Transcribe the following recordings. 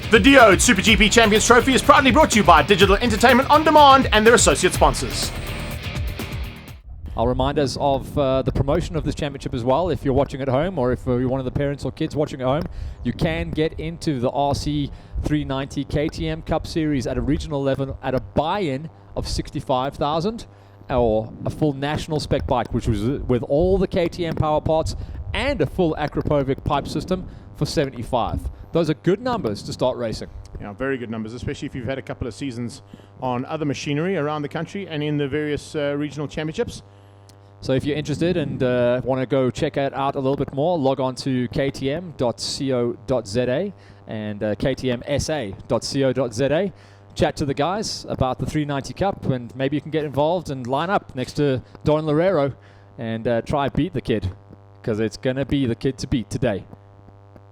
The Diode SuperGP Champions Trophy is proudly brought to you by Digital Entertainment On Demand and their associate sponsors. I'll remind us of the promotion of this championship as well. If you're watching at home, or if you're one of the parents or kids watching at home, you can get into the RC 390 KTM Cup Series at a regional level at a buy-in of 65,000, or a full national spec bike, which was with all the KTM power parts and a full Akrapovic pipe system for 75. Those are good numbers to start racing. Yeah, very good numbers, especially if you've had a couple of seasons on other machinery around the country and in the various regional championships. So if you're interested and want to go check it out a little bit more, log on to ktm.co.za and ktmsa.co.za. Chat to the guys about the 390 Cup, and maybe you can get involved and line up next to Don Loureiro and try beat the kid, because it's going to be the kid to beat today.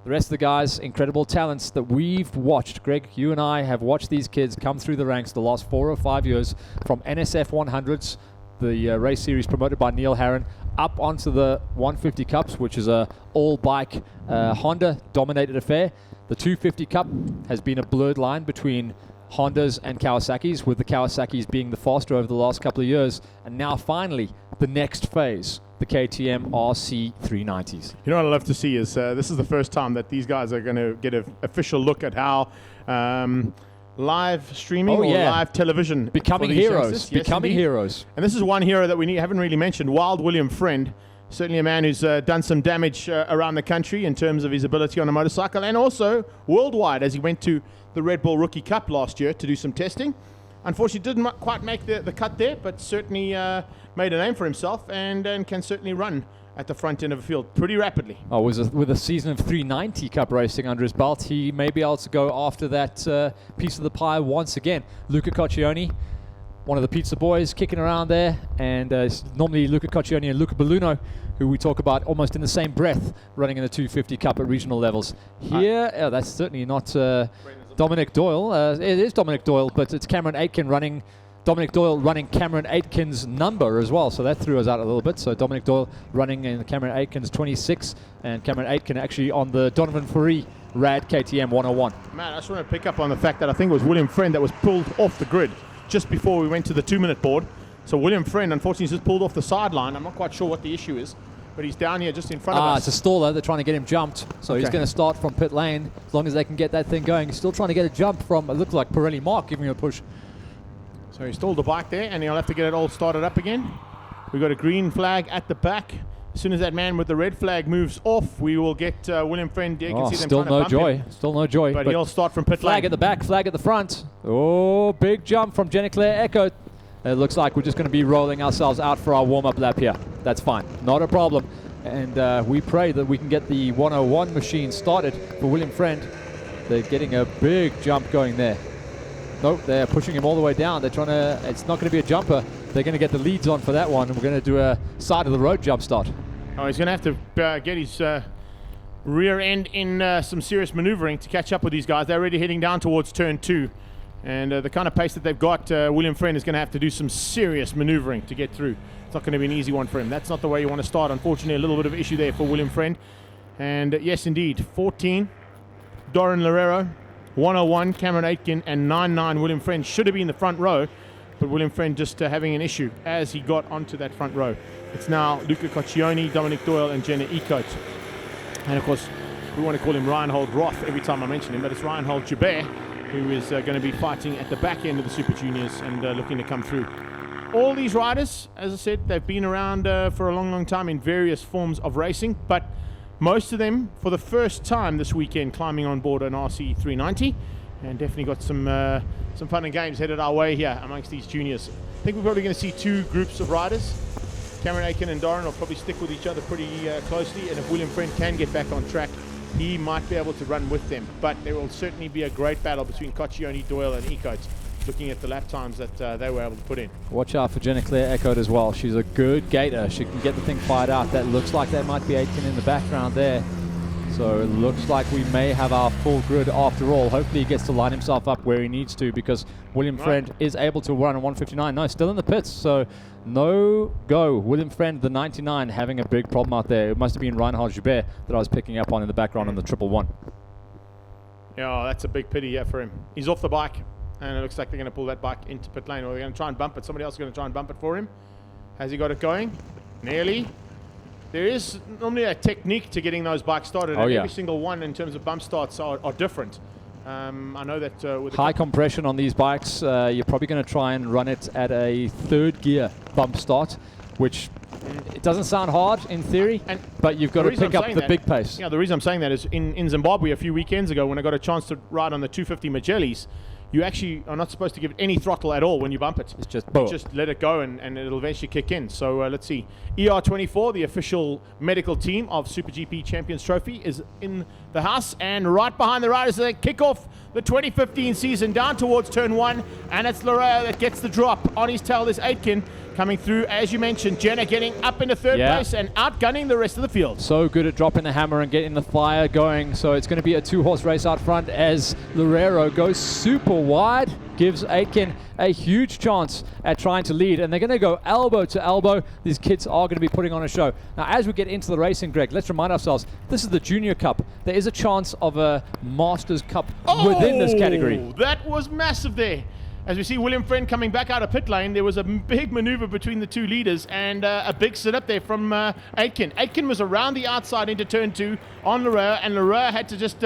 The rest of the guys, incredible talents that we've watched. Greg, you and I have watched these kids come through the ranks the last 4 or 5 years, from NSF 100s, the race series promoted by Neil Harron, up onto the 150 Cups, which is a all-bike Honda-dominated affair. The 250 Cup has been a blurred line between Hondas and Kawasaki's, with the Kawasaki's being the faster over the last couple of years, and now finally the next phase, the KTM RC 390s. You know what I love to see is this is the first time that these guys are going to get an official look at how live streaming live television becoming heroes. Becoming heroes. And this is one hero that we haven't really mentioned, Wild William Friend. Certainly a man who's done some damage around the country in terms of his ability on a motorcycle, and also worldwide, as he went to the Red Bull Rookie Cup last year to do some testing. Unfortunately, didn't quite make the cut there, but certainly made a name for himself and can certainly run at the front end of the field pretty rapidly. Oh, with a season of 390 Cup racing under his belt, he may be able to go after that piece of the pie once again. Luca Coccioni, one of the pizza boys, kicking around there, and normally Luca Coccioni and Luca Belluno, who we talk about almost in the same breath, running in the 250 Cup at regional levels. Here, that's certainly not Dominic Doyle. It is Dominic Doyle, but it's Cameron Aitken running. Dominic Doyle running Cameron Aitken's number as well, so that threw us out a little bit. So Dominic Doyle running in Cameron Aitken's 26, and Cameron Aitken actually on the Donovan Fourie Rad KTM 101. Man, I just want to pick up on the fact that I think it was William Friend that was pulled off the grid just before we went to the 2-minute board. So William Friend, unfortunately, just pulled off the sideline. I'm not quite sure what the issue is, but he's down here just in front of us. It's a staller. They're trying to get him jumped. So he's going to start from pit lane as long as they can get that thing going. He's still trying to get a jump from, it looks like Pirelli Mark giving him a push. So he stalled the bike there, and he'll have to get it all started up again. We've got a green flag at the back. As soon as that man with the red flag moves off, we will get William Friend. You can see them still trying to no bump joy. him. Still no joy. But he'll start from pit flag lane. At the back, flag at the front. Oh, big jump from Jenny Claire Echo. It looks like we're just going to be rolling ourselves out for our warm-up lap here. That's fine. Not a problem. And we pray that we can get the 101 machine started for William Friend. They're getting a big jump going there. Nope, they're pushing him all the way down. They're trying to, it's not going to be a jumper. They're going to get the leads on for that one. And we're going to do a side of the road jump start. Oh, he's going to have to get his rear end in some serious maneuvering to catch up with these guys. They're already heading down towards turn 2. And the kind of pace that they've got, William Friend is going to have to do some serious maneuvering to get through. It's not going to be an easy one for him. That's not the way you want to start. Unfortunately, a little bit of issue there for William Friend. And yes, indeed, 14, Doran Loureiro, 101, Cameron Aitken, and 99, William Friend should have been in the front row, but William Friend just having an issue as he got onto that front row. It's now Luca Coccioni, Dominic Doyle, and Jenna Ecote. And of course, we want to call him Reinhold Roth every time I mention him, but it's Reinhold Joubert, who is going to be fighting at the back end of the Super Juniors and looking to come through. All these riders, as I said, they've been around for a long, long time in various forms of racing, but most of them for the first time this weekend climbing on board an RC 390, and definitely got some fun and games headed our way here amongst these juniors. I think we're probably going to see 2 groups of riders. Cameron Aitken and Doran will probably stick with each other pretty closely, and if William Friend can get back on track, he might be able to run with them. But there will certainly be a great battle between Coccioni, Doyle, and Ecote, looking at the lap times that they were able to put in. Watch out for Jenna Claire Echoed as well. She's a good gator. She can get the thing fired out. That looks like that might be Aitken in the background there. So it looks like we may have our full grid after all. Hopefully he gets to line himself up where he needs to, because William Friend is able to run a 159. No, still in the pits, so no go. William Friend, the 99, having a big problem out there. It must have been Reinhard Joubert that I was picking up on in the background on the 111. Yeah, that's a big pity here for him. He's off the bike, and it looks like they're going to pull that bike into pit lane, or they're going to try and bump it. Somebody else is going to try and bump it for him. Has he got it going? Nearly. There is normally a technique to getting those bikes started, and every single one in terms of bump starts are different. I know that with high compression on these bikes, you're probably going to try and run it at a 3rd gear bump start, which it doesn't sound hard in theory, but you've got to pick up the big pace. Yeah, the reason I'm saying that is in Zimbabwe a few weekends ago when I got a chance to ride on the 250 Magellis, you actually are not supposed to give it any throttle at all when you bump it. It's just let it go and it'll eventually kick in. So let's see. ER24, the official medical team of SuperGP Champions Trophy, is in the house, and right behind the riders they kick off the 2015 season down towards turn 1, and it's Larea that gets the drop. On his tail there's Aitken coming through, as you mentioned. Jenna getting up into 3rd place and outgunning the rest of the field. So good at dropping the hammer and getting the fire going. So it's going to be a 2-horse race out front as Larea goes super wide, gives Aitken a huge chance at trying to lead, and they're going to go elbow to elbow. These kids are going to be putting on a show. Now, as we get into the racing, Greg, let's remind ourselves, this is the Junior Cup. There is a chance of a Masters Cup within this category. That was massive there. As we see William Friend coming back out of pit lane, there was a big maneuver between the two leaders and a big sit-up there from Aitken. Aitken was around the outside into turn 2 on Larea, and Larea had to just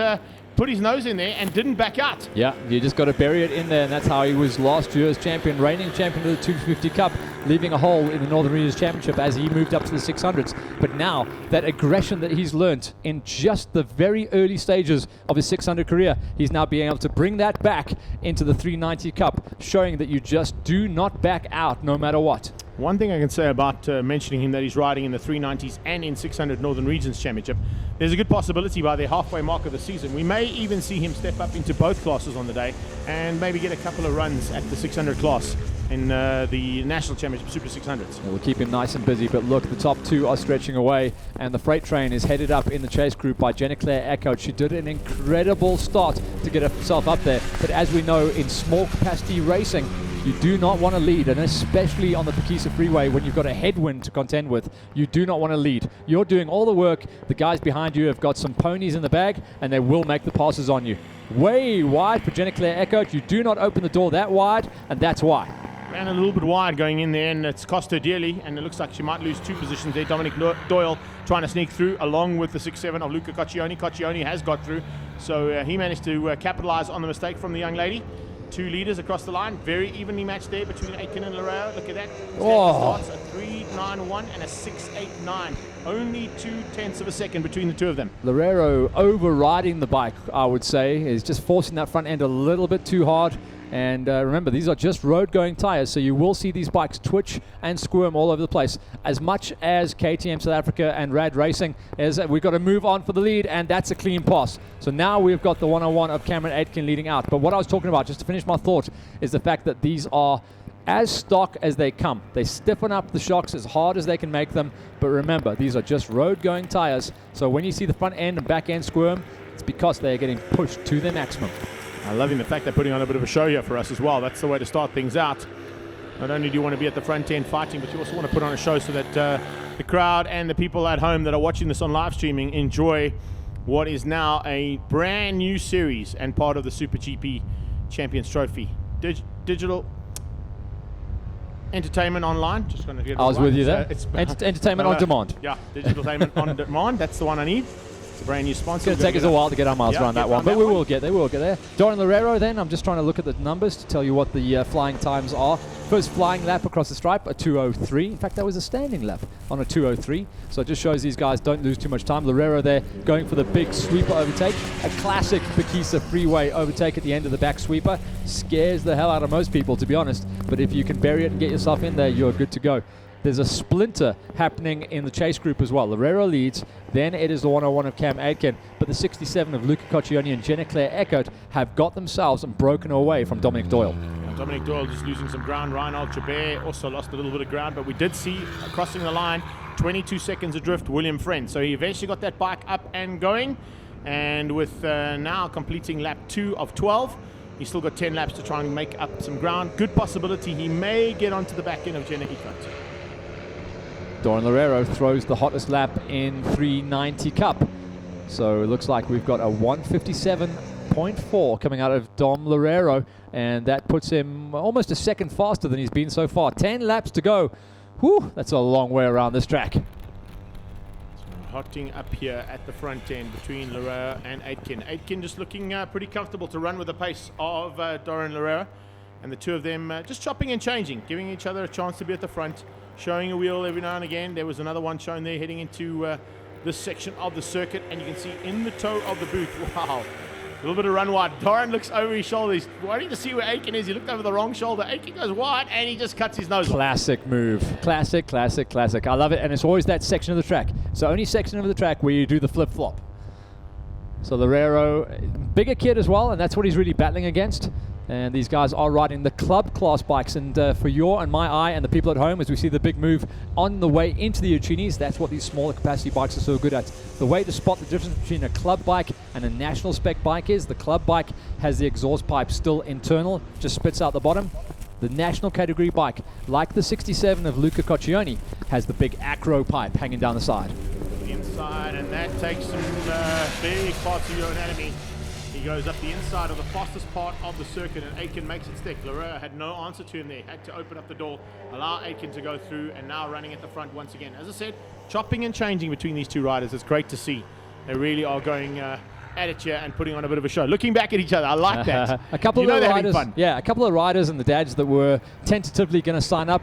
put his nose in there and didn't back out. Yeah, you just got to bury it in there, and that's how he was last year's champion, reigning champion of the 250 Cup, leaving a hole in the Northern Regions Championship as he moved up to the 600s. But now, that aggression that he's learnt in just the very early stages of his 600 career, he's now being able to bring that back into the 390 Cup, showing that you just do not back out no matter what. One thing I can say about mentioning him, that he's riding in the 390s and in 600 Northern Regions Championship, there's a good possibility by the halfway mark of the season we may even see him step up into both classes on the day and maybe get a couple of runs at the 600 class in the National Championship Super 600s. We'll keep him nice and busy, but look, the top 2 are stretching away, and the freight train is headed up in the chase group by Jenna Claire Eckhout. She did an incredible start to get herself up there, but as we know, in small capacity racing, you do not want to lead, and especially on the Phakisa Freeway when you've got a headwind to contend with, you do not want to lead. You're doing all the work. The guys behind you have got some ponies in the bag, and they will make the passes on you. Way wide for Jenna Claire Eckhout. You do not open the door that wide, and that's why. Ran a little bit wide going in there, and it's cost her dearly, and it looks like she might lose 2 positions there. Dominic Doyle trying to sneak through along with the 6-7 of Luca Coccioni. Coccioni has got through, so he managed to capitalize on the mistake from the young lady. 2 leaders across the line, very evenly matched there between Aitken and Larea. Look at that. Starts a 3.91 and a 6.89. Only 0.2 of a second between the two of them. Larea overriding the bike, I would say, is just forcing that front end a little bit too hard. And remember, these are just road-going tires, so you will see these bikes twitch and squirm all over the place. As much as KTM South Africa and Rad Racing, we've got to move on for the lead, and that's a clean pass. So now we've got the one-on-one of Cameron Aitken leading out. But what I was talking about, just to finish my thought, is the fact that these are as stock as they come. They stiffen up the shocks as hard as they can make them. But remember, these are just road-going tires, so when you see the front end and back end squirm, it's because they're getting pushed to their maximum. I'm loving the fact they're putting on a bit of a show here for us as well. That's the way to start things out. Not only do you want to be at the front end fighting, but you also want to put on a show so that the crowd and the people at home that are watching this on live streaming enjoy what is now a brand new series and part of the SuperGP Champions Trophy. Digital Entertainment Online. Just going to get it I was with you there. It's Entertainment on demand. Yeah, Digital Entertainment on demand. That's the one I need. It's a brand new sponsor. It's going to take us a while to get our miles around that one, but we will get there. We will get there. Dorian Larea then, I'm just trying to look at the numbers to tell you what the flying times are. First flying lap across the stripe, a 2:03. In fact, that was a standing lap on a 2:03. So it just shows these guys don't lose too much time. Larea there going for the big sweeper overtake. A classic Phakisa Freeway overtake at the end of the back sweeper. Scares the hell out of most people, to be honest. But if you can bury it and get yourself in there, you're good to go. There's a splinter happening in the chase group as well. Larea leads, then it is the 101 of Cam Aitken, but the 67 of Luca Coccioni and Jenna Claire Eckhout have got themselves and broken away from Dominic Doyle. Dominic Doyle just losing some ground. Reinhold Chabert also lost a little bit of ground, but we did see crossing the line, 22 seconds adrift, William Friend. So he eventually got that bike up and going, and with now completing lap 2 of 12, he's still got 10 laps to try and make up some ground. Good possibility he may get onto the back end of Jenna Eckhout. Dorian Larea throws the hottest lap in 390 Cup. So it looks like we've got a 1:57.9 0.4 coming out of Dom Loureiro, and that puts him almost a second faster than he's been so far. 10 laps to go. Whew, that's a long way around this track. Hotting up here at the front end between Loureiro and Aitken. Aitken just looking pretty comfortable to run with the pace of Dorian Loureiro, and the two of them just chopping and changing, giving each other a chance to be at the front, showing a wheel every now and again. There was another one shown there heading into this section of the circuit, and you can see in the toe of the booth, wow, a little bit of run wide. Dorian looks over his shoulder. He's waiting to see where Aitken is. He looked over the wrong shoulder. Aitken goes wide, and he just cuts his nose. Classic move. Classic, classic, classic. I love it, and it's always that section of the track. It's the only section of the track where you do the flip-flop. So Loureiro, bigger kid as well, and that's what he's really battling against. And these guys are riding the club class bikes, and for your and my eye and the people at home, as we see the big move on the way into the Uchinis, that's what these smaller capacity bikes are so good at. The way to spot the difference between a club bike and a national spec bike is the club bike has the exhaust pipe still internal, just spits out the bottom. The national category bike, like the 67 of Luca Coccioni, has the big acro pipe hanging down the side. Inside, and that takes some big parts of your anatomy. He goes up the inside of the fastest part of the circuit, and Aitken makes it stick. Loureiro had no answer to him there. Had to open up the door, allow Aitken to go through, and now running at the front once again. As I said, chopping and changing between these two riders. It's great to see. They really are going at it here and putting on a bit of a show. Looking back at each other, I like that. A couple of riders, yeah, a couple of riders and the dads that were tentatively going to sign up.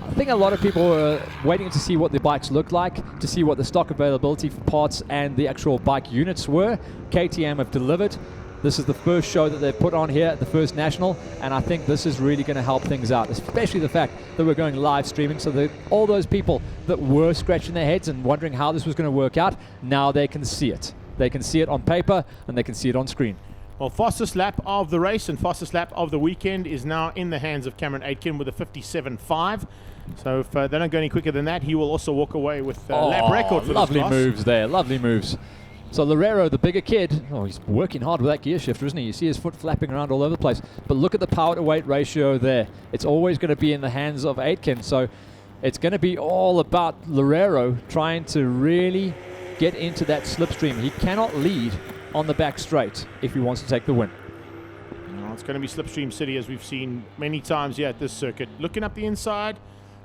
I think a lot of people were waiting to see what the bikes looked like, to see what the stock availability for parts and the actual bike units were. KTM have delivered. This is the first show that they've put on here at the first national, and I think this is really going to help things out, especially the fact that we're going live streaming, so that all those people that were scratching their heads and wondering how this was going to work out, now they can see it. They can see it on paper, and they can see it on screen. Well, fastest lap of the race and fastest lap of the weekend is now in the hands of Cameron Aitken with a 57.5. So if they don't go any quicker than that, he will also walk away with lap record for lovely this class. moves there, lovely moves. So Loureiro, the bigger kid, he's working hard with that gear shifter, isn't he? You see his foot flapping around all over the place. But look at the power to weight ratio there. It's always going to be in the hands of Aitken. So it's going to be all about Loureiro trying to really get into that slipstream. He cannot lead on the back straight if he wants to take the win. No, it's going to be Slipstream City, as we've seen many times here at this circuit. Looking up the inside,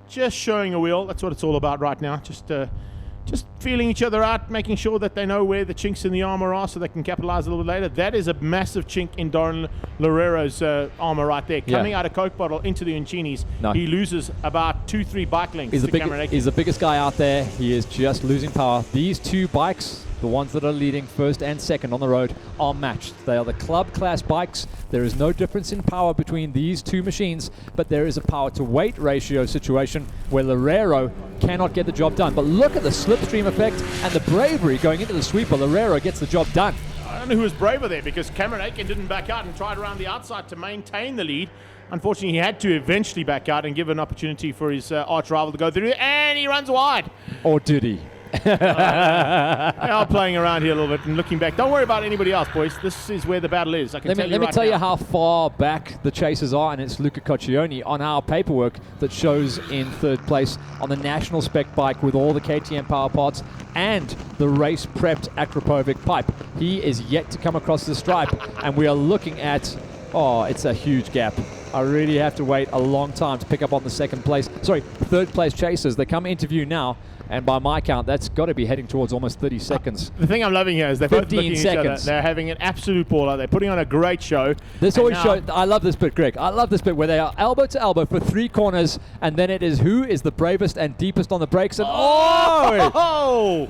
just showing a wheel. That's what it's all about right now. Just feeling each other out, making sure that they know where the chinks in the armor are so they can capitalize a little bit later. That is a massive chink in Dorian Loureiro's armor right there. Coming out of Coke bottle into the Uchinis, he loses about 2-3 bike lengths to Cameron Aitken. He's the biggest guy out there. He is just losing power. These two bikes, the ones that are leading first and second on the road, are matched. They are the club class bikes. There is no difference in power between these two machines, but there is a power to weight ratio situation where Loureiro cannot get the job done. But look at the slipstream effect and the bravery going into the sweeper. Loureiro gets the job done. I don't know who was braver there, because Cameron Aitken didn't back out and tried around the outside to maintain the lead. Unfortunately, he had to eventually back out and give an opportunity for his arch rival to go through, and he runs wide. Or did he? They are playing around here a little bit and looking back. Don't worry about anybody else, boys. This is where the battle is. Let me tell you how far back the chasers are, and it's Luca Coccioni on our paperwork that shows in third place on the national spec bike with all the KTM power parts and the race prepped Akrapovic pipe. He is yet to come across the stripe, and we are looking at, it's a huge gap. I really have to wait a long time to pick up on the third place chasers. They come into view now, and by my count, that's got to be heading towards almost 30 seconds. The thing I'm loving here is they're both looking at each other. They're having an absolute ball out. They're putting on a great show. This always shows. I love this bit, Greg. I love this bit where they are elbow to elbow for 3 corners, and then it is who is the bravest and deepest on the brakes. And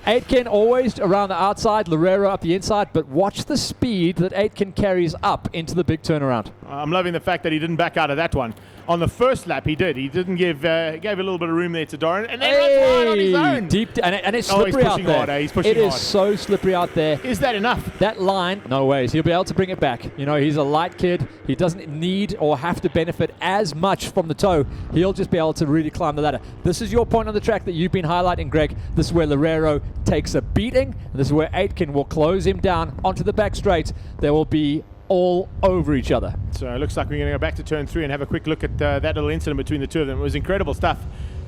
Aitken always around the outside, Loureiro up the inside, but watch the speed that Aitken carries up into the big turnaround. I'm loving the fact that he didn't back out of that one. On the first lap, he did. He didn't gave a little bit of room there to Dorian, and then runs wide on his own. Deep, and it's slippery out there. He's pushing hard. It is so slippery out there. Is that enough? That line, no ways. He'll be able to bring it back. You know, he's a light kid. He doesn't need or have to benefit as much from the toe. He'll just be able to really climb the ladder. This is your point on the track that you've been highlighting, Greg. This is where Loureiro takes a beating. And this is where Aitken will close him down onto the back straight. There will be all over each other. So it looks like we're going to go back to turn 3 and have a quick look at that little incident between the two of them. It was incredible stuff,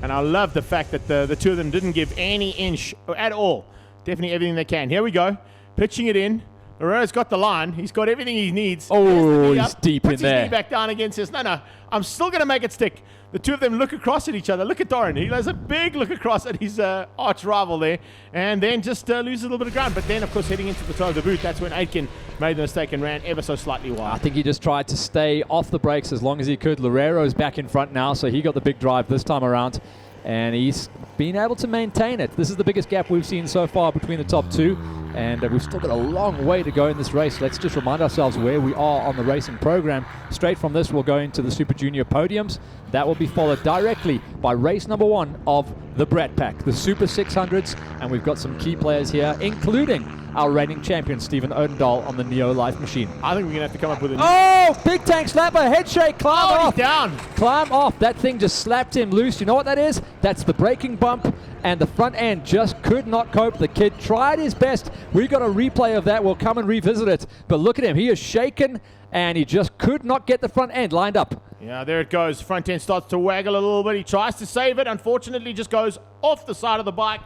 and I love the fact that the two of them didn't give any inch at all. Definitely everything they can. Here we go, pitching it in. Herrera's got the line. He's got everything he needs. Oh, he's deep in puts his there. knee back down again, says, no, I'm still going to make it stick. The two of them look across at each other. Look at Doran. He has a big look across at his arch rival there, and then just loses a little bit of ground. But then, of course, heading into the toe of the boot, that's when Aitken made the mistake and ran ever so slightly wide. I think he just tried to stay off the brakes as long as he could. Loureiro's back in front now, so he got the big drive this time around, and he's been able to maintain it. This is the biggest gap we've seen so far between the top two, and we've still got a long way to go in this race. Let's just remind ourselves where we are on the racing program. Straight from this, we'll go into the Super Junior podiums. That will be followed directly by race number 1 of the Brett Pack, the Super 600s, and we've got some key players here, including our reigning champion, Stephen Odendahl, on the Neo Life machine. I think we're going to have to come up with a... Oh, big tank slapper, head shake, climb off. He's down. Climb off. That thing just slapped him loose. You know what that is? That's the braking bump, and the front end just could not cope. The kid tried his best. We got a replay of that. We'll come and revisit it. But look at him. He is shaken, and he just could not get the front end lined up. Yeah, there it goes. Front end starts to waggle a little bit. He tries to save it. Unfortunately, just goes off the side of the bike,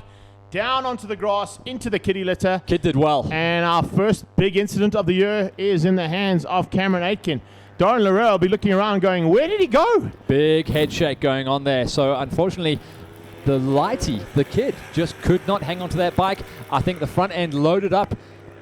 down onto the grass, into the kiddie litter. Kid did well. And our first big incident of the year is in the hands of Cameron Aitken. Darren Laurel will be looking around going, where did he go? Big head shake going on there. So unfortunately, the lighty, the kid, just could not hang onto that bike. I think the front end loaded up.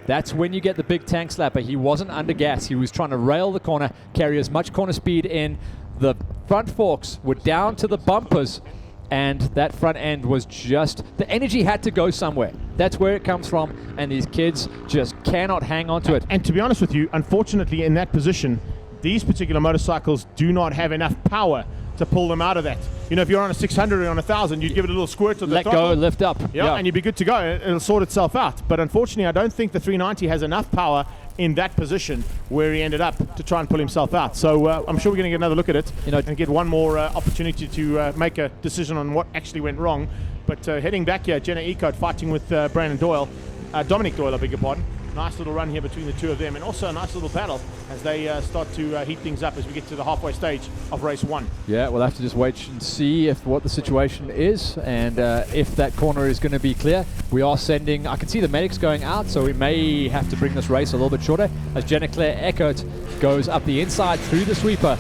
That's when you get the big tank slapper. He wasn't under gas. He was trying to rail the corner, carry as much corner speed in. The front forks were down to the bumpers, and that front end was just, the energy had to go somewhere. That's where it comes from, and these kids just cannot hang on to it. And to be honest with you, unfortunately in that position, these particular motorcycles do not have enough power to pull them out of that. You know, if you're on a 600 or on a 1,000, you'd give it a little squirt of the Let throttle. go, lift up. Yeah, and you'd be good to go. It'll sort itself out. But unfortunately, I don't think the 390 has enough power in that position where he ended up to try and pull himself out. So I'm sure we're going to get another look at it, and get one more opportunity to make a decision on what actually went wrong. But heading back here, Jenna Ecote fighting with Dominic Doyle, I beg your pardon. Nice little run here between the two of them, and also a nice little battle as they start to heat things up as we get to the halfway stage of race 1. Yeah, we'll have to just wait and see what the situation is, and if that corner is going to be clear. We are sending, I can see the medics going out, so we may have to bring this race a little bit shorter as Jenna Claire Eckert goes up the inside through the sweeper,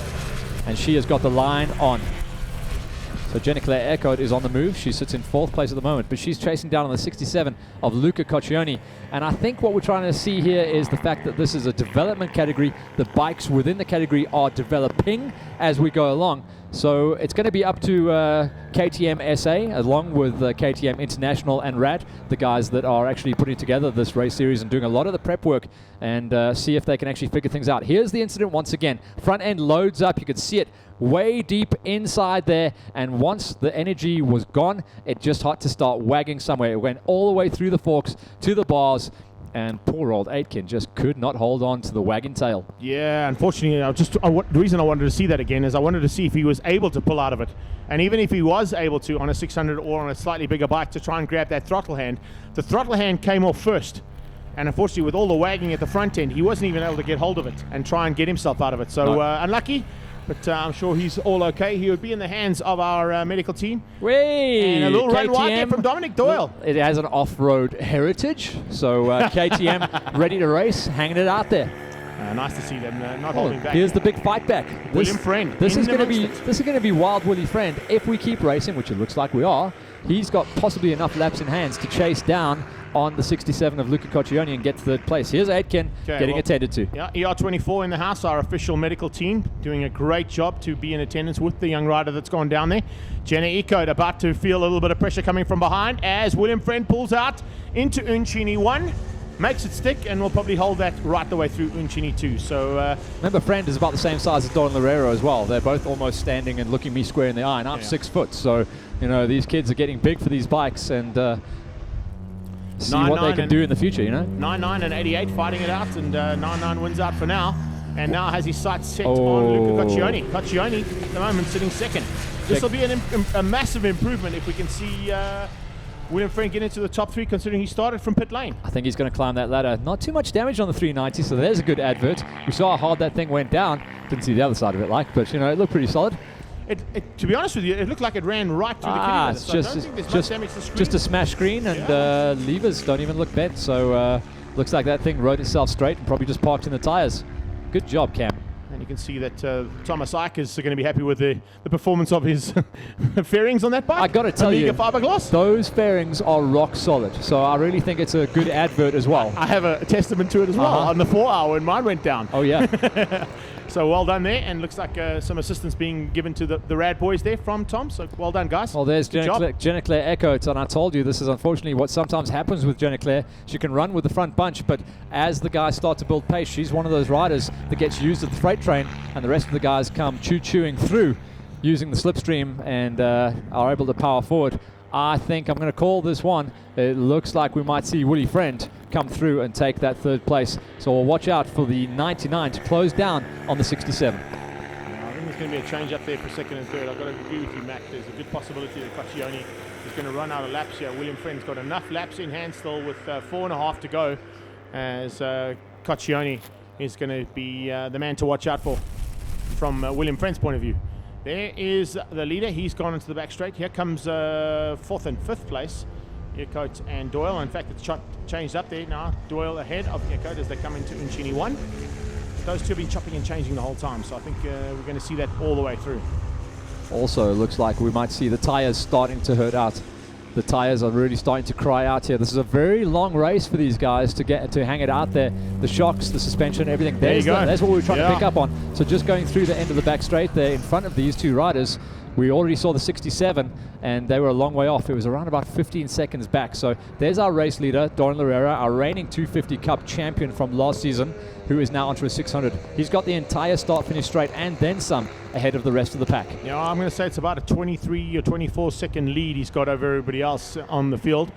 and she has got the line on. So Jenna Claire Eckert is on the move. She sits in 4th place at the moment, but she's chasing down on the 67 of Luca Coccioni. And I think what we're trying to see here is the fact that this is a development category. The bikes within the category are developing as we go along. So it's going to be up to KTM SA, along with KTM International and RAD, the guys that are actually putting together this race series and doing a lot of the prep work, and see if they can actually figure things out. Here's the incident once again. Front end loads up. You can see it way deep inside there, and once the energy was gone, it just had to start wagging somewhere. It went all the way through the forks to the bars, and poor old Aitken just could not hold on to the wagging tail. Yeah, unfortunately, the reason I wanted to see that again is I wanted to see if he was able to pull out of it. And even if he was able to on a 600 or on a slightly bigger bike to try and grab that throttle hand, the throttle hand came off first. And unfortunately, with all the wagging at the front end, he wasn't even able to get hold of it and try and get himself out of it. So unlucky. But I'm sure he's all okay. He would be in the hands of our medical team. Whee! And a little run wide there KTM, from Dominic Doyle. It has an off-road heritage, so KTM ready to race, hanging it out there. Nice to see them not holding back. Here's the big fight back. William Friend. This is going to be Wild Willie Friend if we keep racing, which it looks like we are. He's got possibly enough laps in hands to chase down on the 67 of Luca Coccioni and get to third place. Here's Aitken getting attended to. Yeah, ER24 in the house, our official medical team, doing a great job to be in attendance with the young rider that's gone down there. Jenna Ecote about to feel a little bit of pressure coming from behind as William Friend pulls out into Uncini 1, makes it stick, and will probably hold that right the way through Uncini 2. So remember, Friend is about the same size as Don Loureiro as well. They're both almost standing and looking me square in the eye, and I'm 6 foot. So, you know, these kids are getting big for these bikes, and see what they can do in the future, you know? 9-9 and 88 fighting it out, and 9-9 wins out for now. And now has his sights set on Luca Coccioni. Coccioni at the moment sitting second. This will be a massive improvement if we can see William Friend get into the top 3, considering he started from pit lane. I think he's going to climb that ladder. Not too much damage on the 390, so there's a good advert. We saw how hard that thing went down. Didn't see the other side of it but, you know, it looked pretty solid. To be honest with you, it looked like it ran right through the kiddie. It's so I don't think there's much damage to the screen. just a smash screen, and levers don't even look bent. So Looks like that thing rode itself straight and probably just parked in the tires. Good job, Cam. And you can see that Thomas Ike is going to be happy with the performance of his fairings on that bike. I got to tell you, fiberglass. Those fairings are rock solid. So I really think it's a good advert as well. I have a testament to it as well on the 4 hour when mine went down. Oh, yeah. So well done there, and looks like some assistance being given to the Rad boys there from Tom. So well done, guys. Well, there's Jenna Claire Eckert, and I told you this is unfortunately what sometimes happens with Jenna Claire. She can run with the front bunch, but as the guys start to build pace, she's one of those riders that gets used at the freight train, and the rest of the guys come chewing through using the slipstream and are able to power forward. I think I'm going to call this one. It looks like we might see Willie Friend come through and take that third place. So we'll watch out for the 99 to close down on the 67. I think there's going to be a change up there for second and third. I've got to agree with you, Mac. There's a good possibility that Coccione is going to run out of laps here. William Friend's got enough laps in hand still with 4.5 to go, as Coccione is going to be the man to watch out for from William Friend's point of view. There is the leader. He's gone into the back straight. Here comes 4th and 5th place, Eckhout and Doyle. In fact, it's changed up there now. Doyle ahead of Eckhout as they come into Unchini 1. Those two have been chopping and changing the whole time, so I think we're going to see that all the way through. Also, looks like we might see the tires starting to hurt out. The tires are really starting to cry out here. This is a very long race for these guys to get to hang it out there. The shocks, the suspension, everything. There you go. That's what we were trying to pick up on. So just going through the end of the back straight there in front of these two riders, we already saw the 67, and they were a long way off. It was around about 15 seconds back. So there's our race leader, Doran Larrera, our reigning 250 Cup champion from last season, who is now onto a 600. He's got the entire start-finish straight and then some ahead of the rest of the pack. Yeah, I'm going to say it's about a 23 or 24 second lead he's got over everybody else on the field.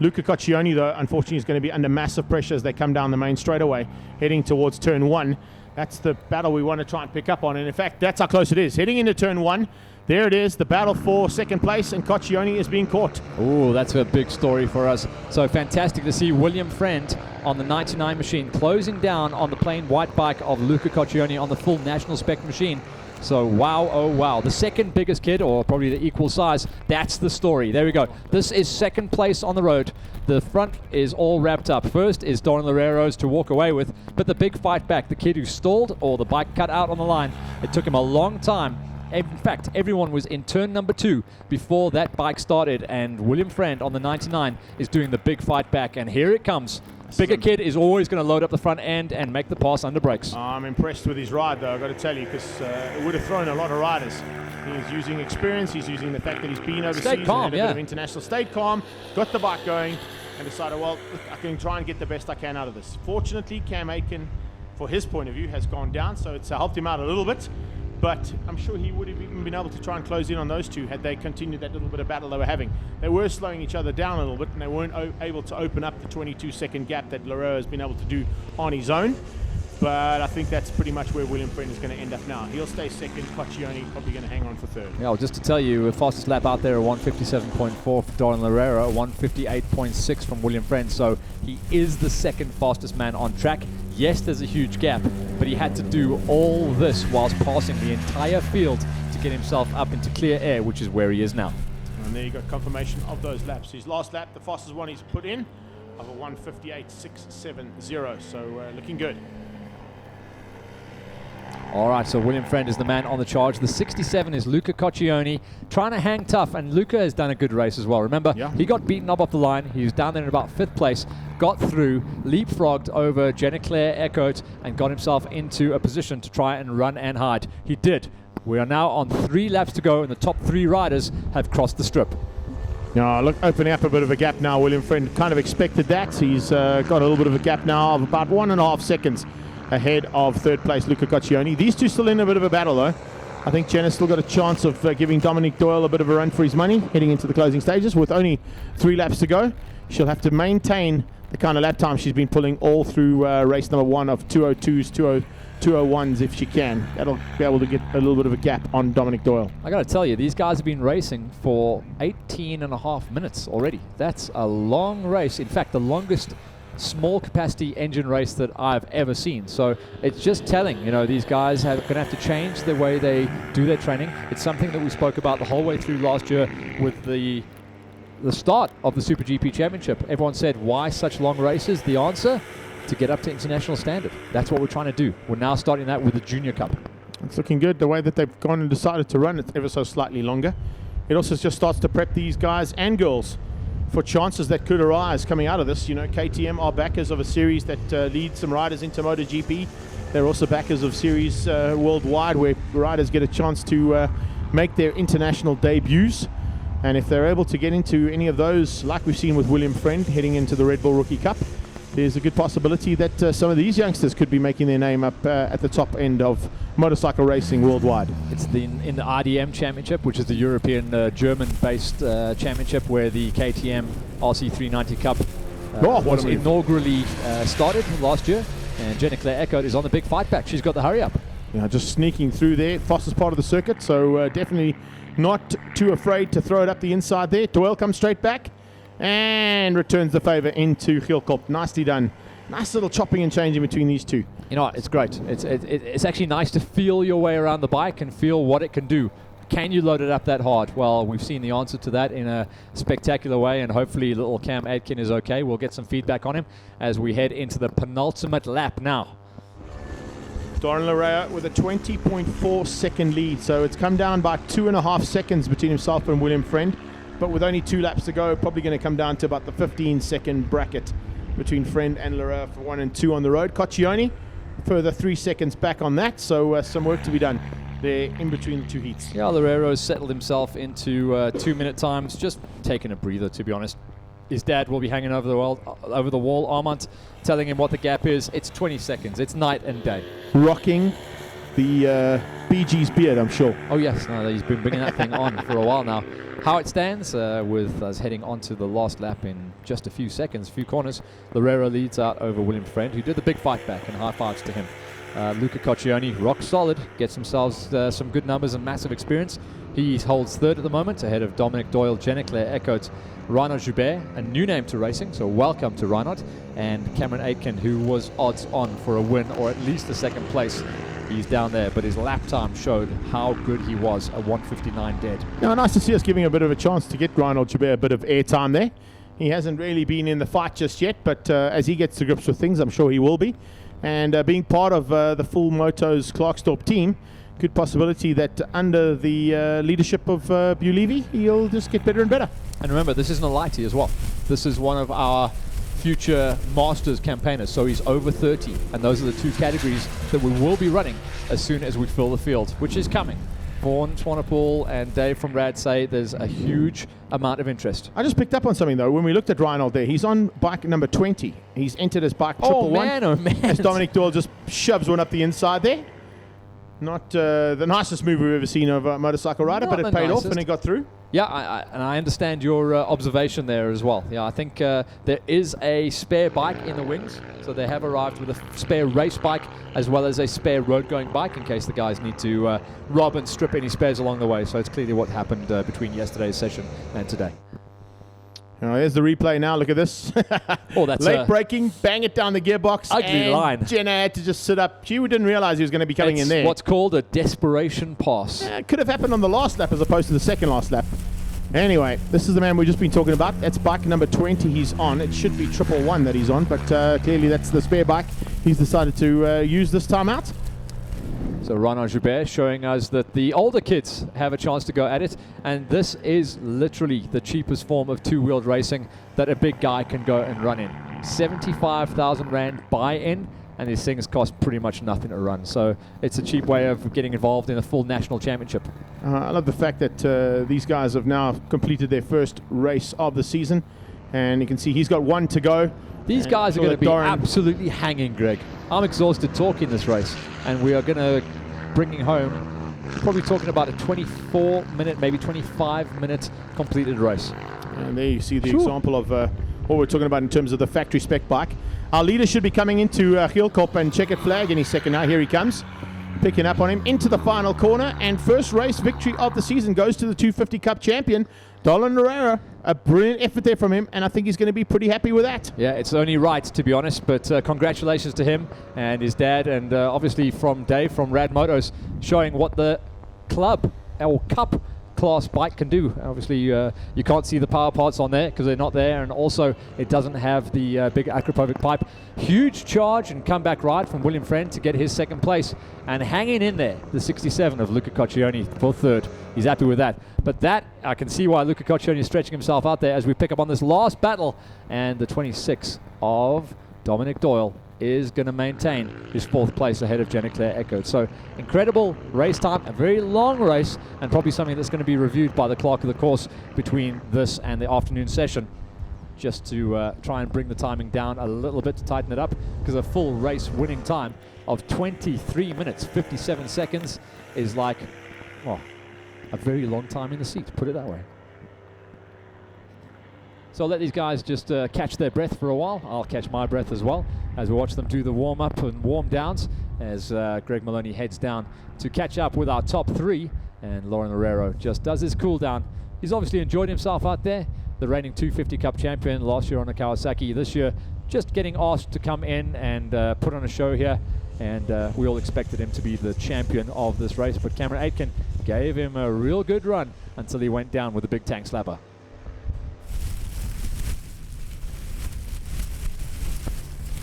Luca Coccione, though, unfortunately is going to be under massive pressure as they come down the main straightaway, heading towards turn 1. That's the battle we want to try and pick up on, and in fact, that's how close it is. Heading into turn 1, there it is, the battle for second place, and Coccione is being caught. Oh, that's a big story for us. So fantastic to see William Friend on the 99 machine closing down on the plain white bike of Luca Coccione on the full national spec machine. So wow, oh wow, the second biggest kid, or probably the equal size, that's the story. There we go. This is second place on the road. The front is all wrapped up. First is Doran Loureiro's to walk away with, but the big fight back, the kid who stalled or the bike cut out on the line, it took him a long time. In fact, everyone was in turn number 2 before that bike started, and William Friend on the 99 is doing the big fight back, and here it comes. Bigger kid is always going to load up the front end and make the pass under brakes. I'm impressed with his ride, though, I've got to tell you, because it would have thrown a lot of riders. He's using experience, he's using the fact that he's been overseas, stayed calm, and a bit of international, stayed calm, got the bike going, and decided, well, I can try and get the best I can out of this. Fortunately, Cam Aiken, for his point of view, has gone down, so it's helped him out a little bit. But I'm sure he would have even been able to try and close in on those two had they continued that little bit of battle they were having. They were slowing each other down a little bit, and they weren't able to open up the 22-second gap that Larrera has been able to do on his own. But I think that's pretty much where William Friend is going to end up now. He'll stay second. Coccione probably going to hang on for third. Yeah, well, just to tell you, the fastest lap out there, 157.4 for Doran Larrera, 158.6 from William Friend. So he is the second fastest man on track. Yes, there's a huge gap, but he had to do all this whilst passing the entire field to get himself up into clear air, which is where he is now. And there you got confirmation of those laps. His last lap, the fastest one he's put in, of a 158.670. So looking good. All right, so William Friend is the man on the charge. The 67 is Luca Coccione, trying to hang tough, and Luca has done a good race as well. Remember, he got beaten up off the line. He was down there in about 5th place, got through, leapfrogged over Jenna Claire Eckhout, and got himself into a position to try and run and hide. He did. We are now on 3 laps to go, and the top 3 riders have crossed the strip. Now, look, opening up a bit of a gap now. William Friend kind of expected that. He's got a little bit of a gap now of about 1.5 seconds ahead of third place Luca Coccione. These two still in a bit of a battle, though. I think Jenna's still got a chance of giving Dominic Doyle a bit of a run for his money heading into the closing stages. With only 3 laps to go, she'll have to maintain the kind of lap time she's been pulling all through race number 1 of 202s, 201s if she can. That'll be able to get a little bit of a gap on Dominic Doyle. I got to tell you, these guys have been racing for 18.5 minutes already. That's a long race. In fact, the longest small capacity engine race that I've ever seen. So it's just telling, you know, these guys are going to have to change the way they do their training. It's something that we spoke about the whole way through last year with the the start of the SuperGP Championship. Everyone said, why such long races? The answer, to get up to international standard. That's what we're trying to do. We're now starting that with the Junior Cup. It's looking good, the way that they've gone and decided to run it ever so slightly longer. It also just starts to prep these guys and girls for chances that could arise coming out of this. You know, KTM are backers of a series that leads some riders into MotoGP. They're also backers of series worldwide, where riders get a chance to make their international debuts. And if they're able to get into any of those, like we've seen with William Friend heading into the Red Bull Rookie Cup, there's a good possibility that some of these youngsters could be making their name up at the top end of motorcycle racing worldwide. It's in the RDM Championship, which is the European German-based championship, where the KTM RC390 Cup was inaugurally started last year. And Jenna Claire Eckert is on the big fight back. She's got the hurry up. Yeah, just sneaking through there, fastest part of the circuit, so definitely not too afraid to throw it up the inside there. Doyle comes straight back and returns the favour into Gilkop. Nicely done. Nice little chopping and changing between these two. You know what, it's great. It's actually nice to feel your way around the bike and feel what it can do. Can you load it up that hard? Well, we've seen the answer to that in a spectacular way, and hopefully little Cam Aitken is okay. We'll get some feedback on him as we head into the penultimate lap now. Doran Larrea with a 20.4 second lead, so it's come down by 2.5 seconds between himself and William Friend, but with only 2 laps to go, probably going to come down to about the 15-second bracket between Friend and Larrea for 1 and 2 on the road. Coccione further 3 seconds back on that, so some work to be done there in between the 2 heats. Yeah, Larero's settled himself into 2-minute times, just taking a breather, to be honest. His dad will be hanging over the wall. Armand telling him what the gap is. It's 20 seconds. It's night and day. Rocking the Bee Gees beard, I'm sure. Oh yes, no, he's been bringing that thing on for a while now. How it stands with us heading onto the last lap in just a few seconds, a few corners. Larrea leads out over William Friend, who did the big fight back, and high fives to him. Luca Coccione, rock solid, gets himself some good numbers and massive experience. He holds third at the moment, ahead of Dominic Doyle, Jenna Claire Eckert, Reinhard Joubert, a new name to racing, so welcome to Reinhard, and Cameron Aitken, who was odds on for a win or at least a second place. He's down there, but his lap time showed how good he was, a 1:59 dead. Now, nice to see us giving a bit of a chance to get Reinhard Joubert a bit of airtime there. He hasn't really been in the fight just yet, but as he gets to grips with things, I'm sure he will be. And being part of the Full Motos Clarkstorp team, good possibility that under the leadership of Bulevy, he'll just get better and better. And remember, this isn't a lightie as well. This is one of our future Masters campaigners, so he's over 30, and those are the 2 categories that we will be running as soon as we fill the field, which is coming. Vaughan Swanepoel and Dave from Rad say there's a huge amount of interest. I just picked up on something though. When we looked at Reinhold there, he's on bike number 20. He's entered as bike triple one. Oh man! As Dominic Doyle just shoves one up the inside there. Not the nicest move we've ever seen of a motorcycle rider, but it paid off and it got through. Yeah, and I understand your observation there as well. Yeah, I think there is a spare bike in the wings, so they have arrived with a spare race bike as well as a spare road-going bike in case the guys need to rob and strip any spares along the way. So it's clearly what happened between yesterday's session and today. There's the replay now. Look at this. Oh, that's late braking, bang it down the gearbox. Ugly line. Jenna had to just sit up. She didn't realize he was going to be coming in there. What's called a desperation pass. It could have happened on the last lap as opposed to the second last lap. Anyway, this is the man we've just been talking about. That's bike number 20 he's on. It should be triple one that he's on, but clearly that's the spare bike he's decided to use this time out. So Reinhard Joubert showing us that the older kids have a chance to go at it, and this is literally the cheapest form of two-wheeled racing that a big guy can go and run in. 75,000 Rand buy-in, and these things cost pretty much nothing to run. So it's a cheap way of getting involved in a full national championship. I love the fact that these guys have now completed their first race of the season, and you can see he's got one to go. These guys are going to be absolutely hanging, Greg. I'm exhausted talking this race, and we are going to bring home, probably talking about a 24-minute, maybe 25-minute completed race. And there you see the example of what we're talking about in terms of the factory spec bike. Our leader should be coming into Gilkop and checkered flag any second now. Here he comes, picking up on him into the final corner, and first race victory of the season goes to the 250 Cup champion, Dolan Herrera. A brilliant effort there from him, and I think he's going to be pretty happy with that. Yeah, it's only right, to be honest, but congratulations to him and his dad, and obviously from Dave from Rad Motos, showing what the club or cup class bike can do. Obviously, you can't see the power parts on there because they're not there, and also it doesn't have the big Akrapovic pipe. Huge charge and comeback ride from William Friend to get his second place, and hanging in there, the 67 of Luca Coccioni for third. He's happy with that. But that, I can see why Luca Coccioni is stretching himself out there as we pick up on this last battle, and the 26 of Dominic Doyle is going to maintain his fourth place ahead of Jenna Claire Echo. So incredible race time, a very long race, and probably something that's going to be reviewed by the clerk of the course between this and the afternoon session, just to try and bring the timing down a little bit to tighten it up, because a full race winning time of 23 minutes 57 seconds is like, well, a very long time in the seat, put it that way. So I'll let these guys just catch their breath for a while. I'll catch my breath as well as we watch them do the warm-up and warm-downs as Greg Maloney heads down to catch up with our top three, and Lauren Loureiro just does his cool-down. He's obviously enjoyed himself out there, the reigning 250 Cup champion last year on a Kawasaki, this year just getting asked to come in and put on a show here, and we all expected him to be the champion of this race, but Cameron Aitken gave him a real good run until he went down with a big tank slapper.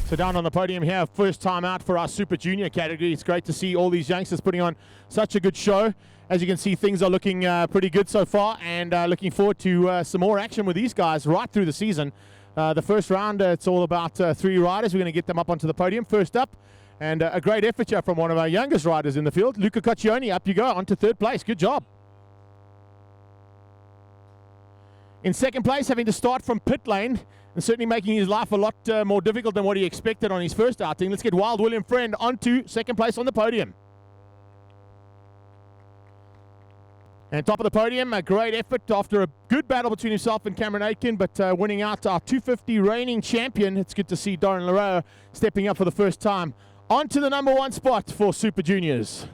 So down on the podium here, first time out for our Super Junior category. It's great to see all these youngsters putting on such a good show. As you can see, things are looking pretty good so far, and looking forward to some more action with these guys right through the season. The first round, it's all about three riders. We're going to get them up onto the podium. First up, and a great effort here from one of our youngest riders in the field, Luca Coccioni. Up you go, onto third place. Good job. In second place, having to start from pit lane, and certainly making his life a lot more difficult than what he expected on his first outing. Let's get Wild William Friend onto second place on the podium. And top of the podium, a great effort after a good battle between himself and Cameron Aitken, but winning out our 250 reigning champion. It's good to see Darren Loureiro stepping up for the first time onto the number one spot for Super Juniors.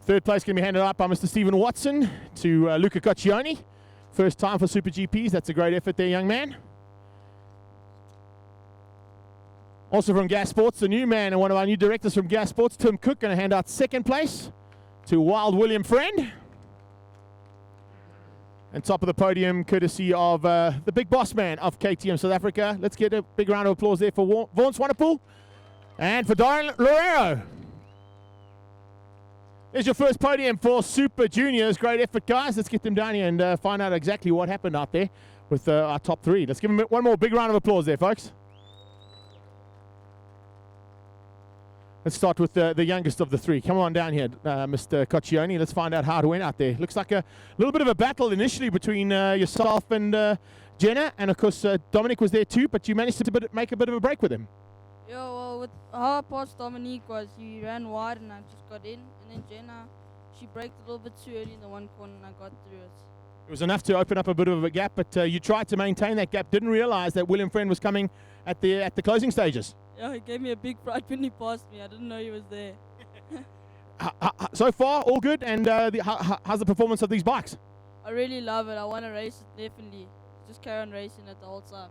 Third place can be handed out by Mr. Stephen Watson to Luca Coccioni. First time for Super GPs. That's a great effort there, young man. Also from Gas Sports, the new man and one of our new directors from Gas Sports, Tim Cook, going to hand out second place to Wild William Friend. And top of the podium, courtesy of the big boss man of KTM South Africa. Let's get a big round of applause there for Vaughan Swanepoel and for Darren Loureiro. There's your first podium for Super Juniors. Great effort, guys. Let's get them down here and find out exactly what happened out there with our top three. Let's give them one more big round of applause there, folks. Let's start with the youngest of the three. Come on down here, Mr. Coccioni. Let's find out how it went out there. Looks like a little bit of a battle initially between yourself and Jenna, and of course Dominic was there too, but you managed to make a bit of a break with him. Yeah, well, with how I passed Dominique was he ran wide and I just got in, and then Jenna, she braked a little bit too early in the one corner and I got through it. It was enough to open up a bit of a gap, but you tried to maintain that gap. Didn't realize that William Friend was coming at the closing stages. Yeah, he gave me a big fright when he passed me. I didn't know he was there. So far, all good, and how's the performance of these bikes? I really love it. I want to race it, definitely. Just carry on racing it the whole time.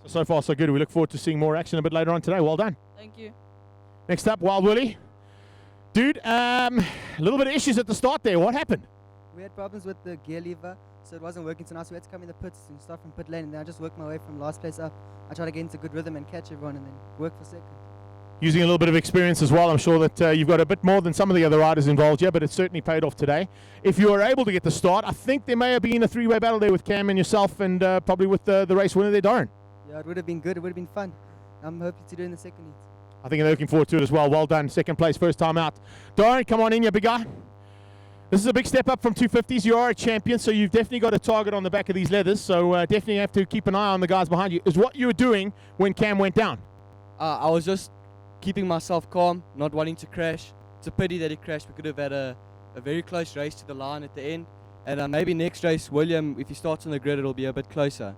So far, so good. We look forward to seeing more action a bit later on today. Well done. Thank you. Next up, Wild Willie. Dude, a little bit of issues at the start there. What happened? We had problems with the gear lever, so it wasn't working so nice. We had to come in the pits and start from pit lane, and then I just worked my way from last place up. I tried to get into good rhythm and catch everyone and then work for second. Using a little bit of experience as well. I'm sure that you've got a bit more than some of the other riders involved here, but it certainly paid off today. If you were able to get the start, I think there may have been a three-way battle there with Cam and yourself, and probably with the race winner there, Darren. Yeah, it would have been good. It would have been fun. I'm hoping to do in the second heat. I think they're looking forward to it as well. Well done. Second place, first time out. Darren, come on in, you big guy. This is a big step up from 250s. You are a champion, so you've definitely got a target on the back of these leathers, so definitely have to keep an eye on the guys behind you. Is what you were doing when Cam went down? I was just keeping myself calm, not wanting to crash. It's a pity that he crashed. We could have had a very close race to the line at the end. And maybe next race, William, if he starts on the grid, it'll be a bit closer.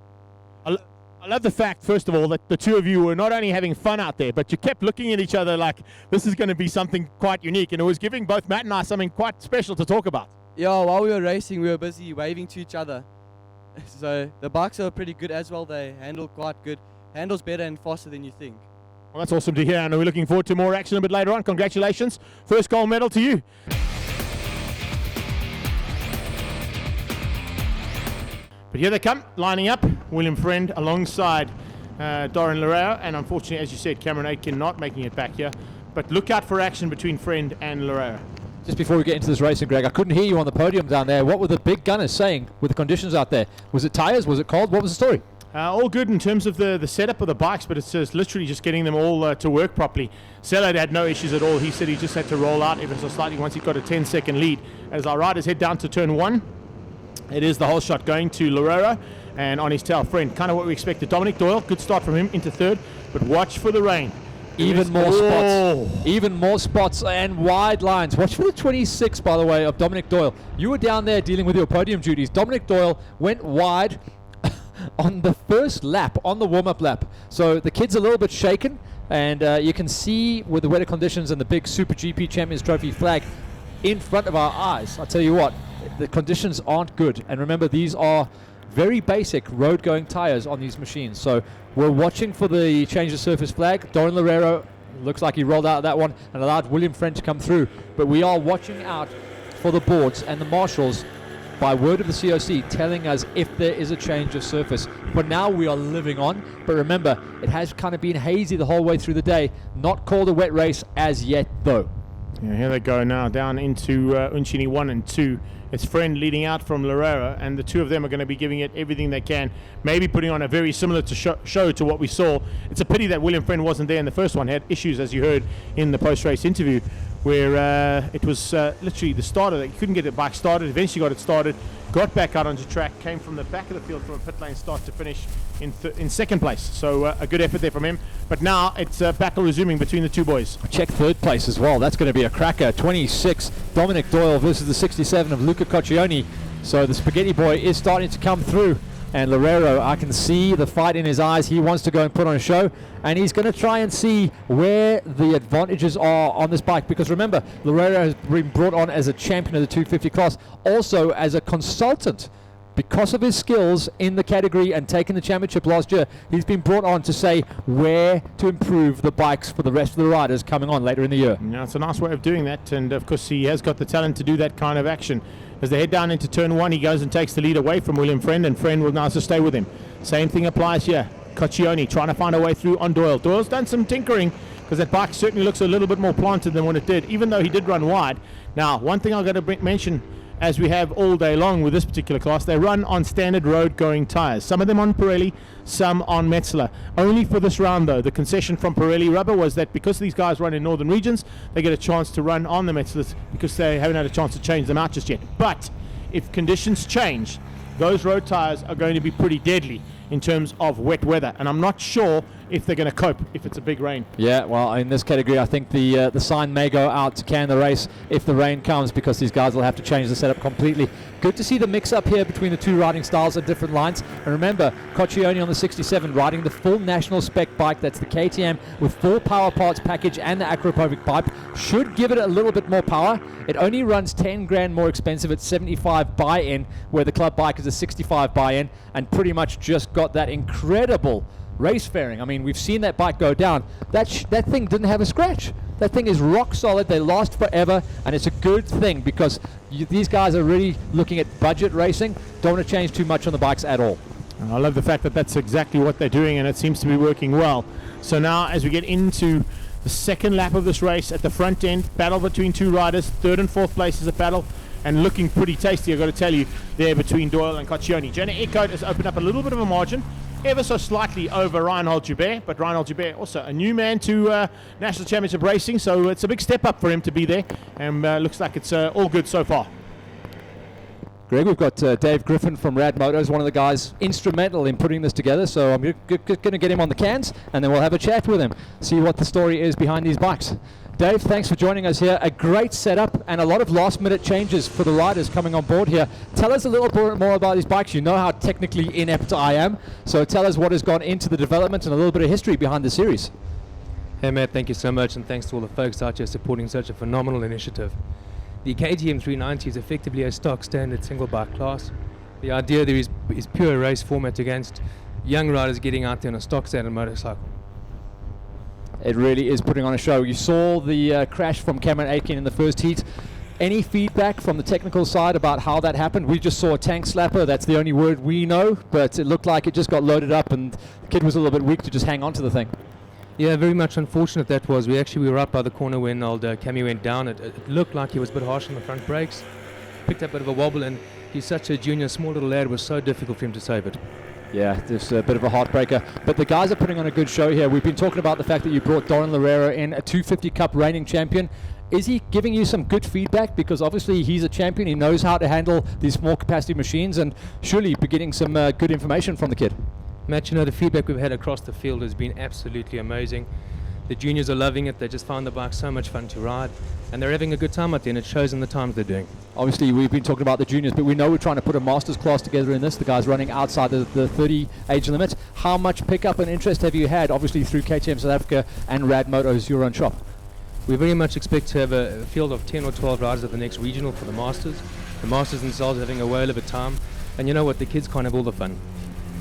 I love the fact, first of all, that the two of you were not only having fun out there, but you kept looking at each other like this is going to be something quite unique, and it was giving both Matt and I something quite special to talk about. Yeah, while we were racing, we were busy waving to each other. So the bikes are pretty good as well. They handle quite good. Handles better and faster than you think. Well, that's awesome to hear, and we're looking forward to more action a bit later on. Congratulations. First gold medal to you. But here they come, lining up. William Friend alongside Dorian Lereo, and unfortunately, as you said, Cameron Aitken not making it back here. But look out for action between Friend and Lereo. Just before we get into this racing, Greg, I couldn't hear you on the podium down there. What were the big gunners saying with the conditions out there? Was it tyres? Was it cold? What was the story? All good in terms of the setup of the bikes, but it's just literally just getting them all to work properly. Sellard had no issues at all. He said he just had to roll out ever so slightly once he got a 10-second lead. As our riders head down to turn 1, it is the whole shot going to Lereo, and on his tail, Friend. Kind of what we expected. Dominic Doyle, good start from him into third, but watch for the rain. Even more spots and wide lines. Watch for the 26, by the way, of Dominic Doyle. You were down there dealing with your podium duties. Dominic Doyle went wide on the first lap, on the warm-up lap. So the kid's a little bit shaken, and you can see with the weather conditions and the big SuperGP Champions Trophy flag in front of our eyes. I'll tell you what, the conditions aren't good. And remember, these are very basic road-going tires on these machines. So we're watching for the change of surface flag. Dorian Lereo looks like he rolled out that one and allowed William Friend to come through. But we are watching out for the boards and the marshals by word of the COC telling us if there is a change of surface. For now, we are living on. But remember, it has kind of been hazy the whole way through the day. Not called a wet race as yet, though. Yeah, here they go now, down into Unchini 1 and 2. It's Friend leading out from Lereo, and the two of them are going to be giving it everything they can, maybe putting on a very similar show to what we saw. It's a pity that William Friend wasn't there in the first one. He had issues, as you heard in the post-race interview, where it was literally the starter that he couldn't get the bike started. Eventually got it started, got back out onto track, came from the back of the field from a pit lane start to finish in second place. So a good effort there from him. But now it's a battle resuming between the two boys. Check third place as well. That's going to be a cracker. 26, Dominic Doyle versus the 67 of Luca Coccioni. So the Spaghetti Boy is starting to come through. And Lereo, I can see the fight in his eyes. He wants to go and put on a show. And he's going to try and see where the advantages are on this bike. Because remember, Lereo has been brought on as a champion of the 250 class. Also as a consultant. Because of his skills in the category and taking the championship last year, he's been brought on to say where to improve the bikes for the rest of the riders coming on later in the year. Yeah, it's a nice way of doing that. And of course, he has got the talent to do that kind of action. As they head down into turn 1, he goes and takes the lead away from William Friend, and Friend will now just stay with him. Same thing applies here. Coccioni trying to find a way through on Doyle. Doyle's done some tinkering because that bike certainly looks a little bit more planted than what it did, even though he did run wide. Now, one thing I've got to mention, as we have all day long with this particular class, they run on standard road going tires. Some of them on Pirelli, some on Metzeler. Only for this round though, the concession from Pirelli Rubber was that because these guys run in northern regions, they get a chance to run on the Metzelers because they haven't had a chance to change them out just yet. But if conditions change, those road tires are going to be pretty deadly in terms of wet weather, and I'm not sure if they're going to cope if it's a big rain. Yeah, well, in this category, I think the sign may go out to can the race if the rain comes, because these guys will have to change the setup completely. Good to see the mix-up here between the two riding styles at different lines. And remember, Coccioni on the 67 riding the full national spec bike. That's the KTM with full power parts package and the Acropovic pipe. Should give it a little bit more power. It only runs 10 grand more expensive at 75 buy-in, where the club bike is a 65 buy-in, and pretty much just got that incredible race fairing. I mean, we've seen that bike go down. That thing didn't have a scratch. That thing is rock solid. They last forever, and it's a good thing because these guys are really looking at budget racing. Don't want to change too much on the bikes at all. I love the fact that that's exactly what they're doing, and it seems to be working well. So now, as we get into the second lap of this race, at the front end, battle between two riders. Third and fourth place is a battle, and looking pretty tasty, I've got to tell you, there between Doyle and Coccioni. Jenna Eckhout has opened up a little bit of a margin, ever so slightly over Reinhold Joubert, but Reinhold Joubert also a new man to National Championship Racing, so it's a big step up for him to be there, and looks like it's all good so far. Greg, we've got Dave Griffin from Rad Motors, one of the guys instrumental in putting this together, so I'm going to get him on the cans, and then we'll have a chat with him, see what the story is behind these bikes. Dave, thanks for joining us here. A great setup and a lot of last-minute changes for the riders coming on board here. Tell us a little bit more about these bikes. You know how technically inept I am, so tell us what has gone into the development and a little bit of history behind the series. Hey Matt, thank you so much, and thanks to all the folks out here supporting such a phenomenal initiative. The KTM 390 is effectively a stock standard single bike class. The idea there is pure race format against young riders getting out there on a stock standard motorcycle. It really is putting on a show. You saw the crash from Cameron Aitken in the first heat. Any feedback from the technical side about how that happened? We just saw a tank slapper. That's the only word we know, but it looked like it just got loaded up and the kid was a little bit weak to just hang on to the thing. Yeah, very much unfortunate that was. We were right by the corner when old Cammy went down. It looked like he was a bit harsh on the front brakes. Picked up a bit of a wobble, and he's such a junior, small little lad. It was so difficult for him to save it. Yeah, this a bit of a heartbreaker. But the guys are putting on a good show here. We've been talking about the fact that you brought Doran Loureiro in, a 250 Cup reigning champion. Is he giving you some good feedback? Because obviously he's a champion. He knows how to handle these small capacity machines, and surely be getting some good information from the kid. Matt, the feedback we've had across the field has been absolutely amazing. The juniors are loving it. They just find the bike so much fun to ride, and they're having a good time out there, and it shows in the times they're doing. Obviously, we've been talking about the juniors, but we know we're trying to put a masters class together in this. The guys running outside the 30 age limit. How much pickup and interest have you had, obviously through KTM South Africa and Rad Motos, your own shop? We very much expect to have a field of 10 or 12 riders at the next regional for the Masters. The Masters themselves are having a whale of a time, and you know what, the kids can't have all the fun.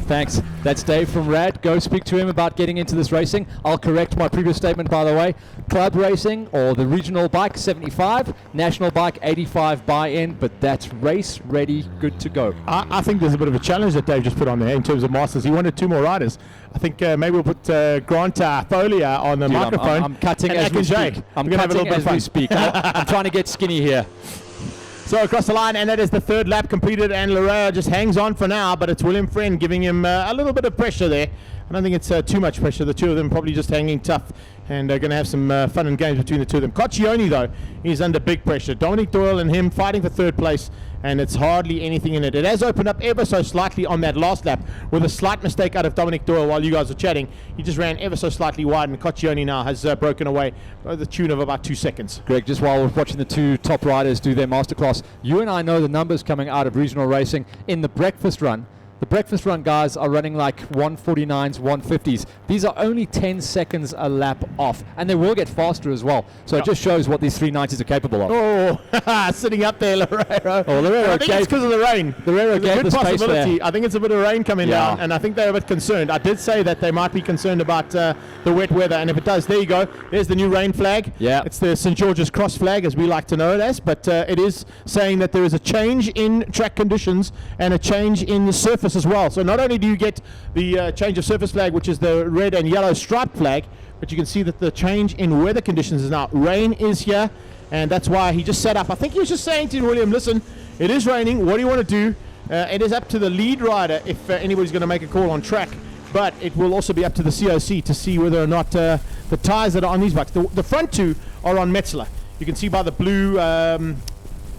Thanks. That's Dave from Rad. Go speak to him about getting into this racing. I'll correct my previous statement, by the way. Club racing, or the regional bike, 75. National bike, 85 buy-in, but that's race ready, good to go. I think there's a bit of a challenge that Dave just put on there in terms of Masters. He wanted 2 more riders. I think maybe we'll put Grant Folia on the microphone. I'm cutting as we speak. I'm cutting as we speak. I'm trying to get skinny here. So across the line, and that is the 3rd lap completed, and Loureiro just hangs on for now, but it's William Friend giving him a little bit of pressure there. I don't think it's too much pressure. The two of them probably just hanging tough and going to have some fun and games between the two of them. Coccione, though, he's under big pressure. Dominic Doyle and him fighting for 3rd place, and it's hardly anything in it. It has opened up ever so slightly on that last lap with a slight mistake out of Dominic Doyle while you guys were chatting. He just ran ever so slightly wide, and Coccione now has broken away by the tune of about 2 seconds. Greg, just while we're watching the 2 top riders do their masterclass, you and I know the numbers coming out of regional racing in the breakfast run. The breakfast run guys are running like 149s, 150s. These are only 10 seconds a lap off, and they will get faster as well. So it just shows what these 390s are capable of. Oh, sitting up there, Loureiro. Oh, Loureiro I think it's because of the rain. Loureiro gave the space there. I think it's a bit of rain coming down, and I think they're a bit concerned. I did say that they might be concerned about the wet weather, and if it does, there you go. There's the new rain flag. Yeah. It's the St. George's Cross flag, as we like to know it as, but it is saying that there is a change in track conditions and a change in the surface as well. So not only do you get the change of surface flag, which is the red and yellow striped flag, but you can see that the change in weather conditions is now rain is here, and that's why he just set up. I think he was just saying to William, listen, it is raining, what do you want to do? It is up to the lead rider if anybody's going to make a call on track, but it will also be up to the COC to see whether or not the tyres that are on these bikes, the front 2 are on Metzler. You can see by the blue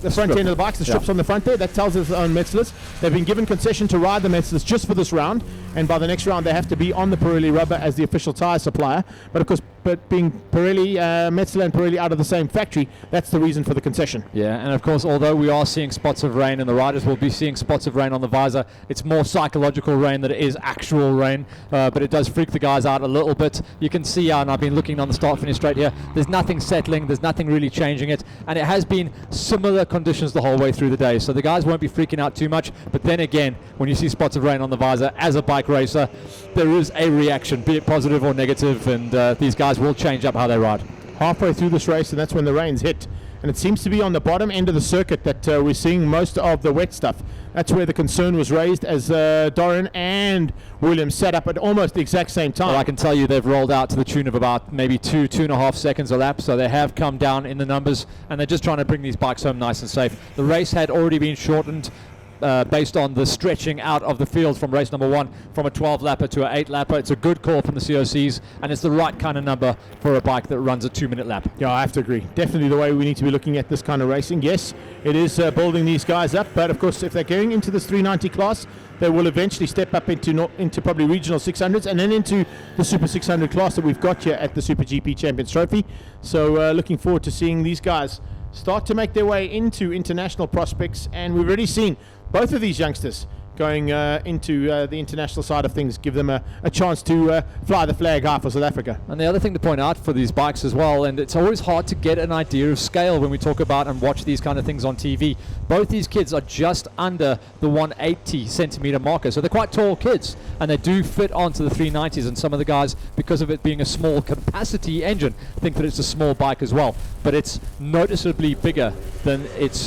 the front end of the bikes, the strips on the front there, that tells us on Metzlers. They've been given concession to ride the Metzlers just for this round, and by the next round they have to be on the Pirelli rubber as the official tyre supplier. But of course, being Pirelli, Metzler and Pirelli out of the same factory, that's the reason for the concession. Yeah, and of course, although we are seeing spots of rain and the riders will be seeing spots of rain on the visor, it's more psychological rain than it is actual rain, but it does freak the guys out a little bit. You can see, and I've been looking on the start finish straight here, there's nothing settling, there's nothing really changing it, and it has been similar conditions the whole way through the day, so the guys won't be freaking out too much. But then again, when you see spots of rain on the visor as a bike racer, there is a reaction, be it positive or negative, and these guys will change up how they ride. Halfway through this race, and that's when the rains hit, and it seems to be on the bottom end of the circuit that we're seeing most of the wet stuff. That's where the concern was raised, as Doran and Williams set up at almost the exact same time. Well, I can tell you they've rolled out to the tune of about maybe 2.5 seconds a lap, so they have come down in the numbers, and they're just trying to bring these bikes home nice and safe. The race had already been shortened based on the stretching out of the field from race number 1 from a 12-lapper to an 8-lapper. It's a good call from the COCs, and it's the right kind of number for a bike that runs a 2-minute lap. Yeah, I have to agree. Definitely the way we need to be looking at this kind of racing. Yes, it is building these guys up, but of course if they're going into this 390 class, they will eventually step up into probably regional 600s and then into the Super 600 class that we've got here at the SuperGP Champions Trophy. So looking forward to seeing these guys start to make their way into international prospects, and we've already seen both of these youngsters going into the international side of things, give them a chance to fly the flag high for South Africa. And the other thing to point out for these bikes as well, and it's always hard to get an idea of scale when we talk about and watch these kind of things on TV. Both these kids are just under the 180 centimeter marker, so they're quite tall kids, and they do fit onto the 390s. And some of the guys, because of it being a small capacity engine, think that it's a small bike as well, but it's noticeably bigger than its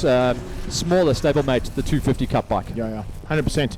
smaller stablemate, the 250 Cup bike. Yeah, 100%.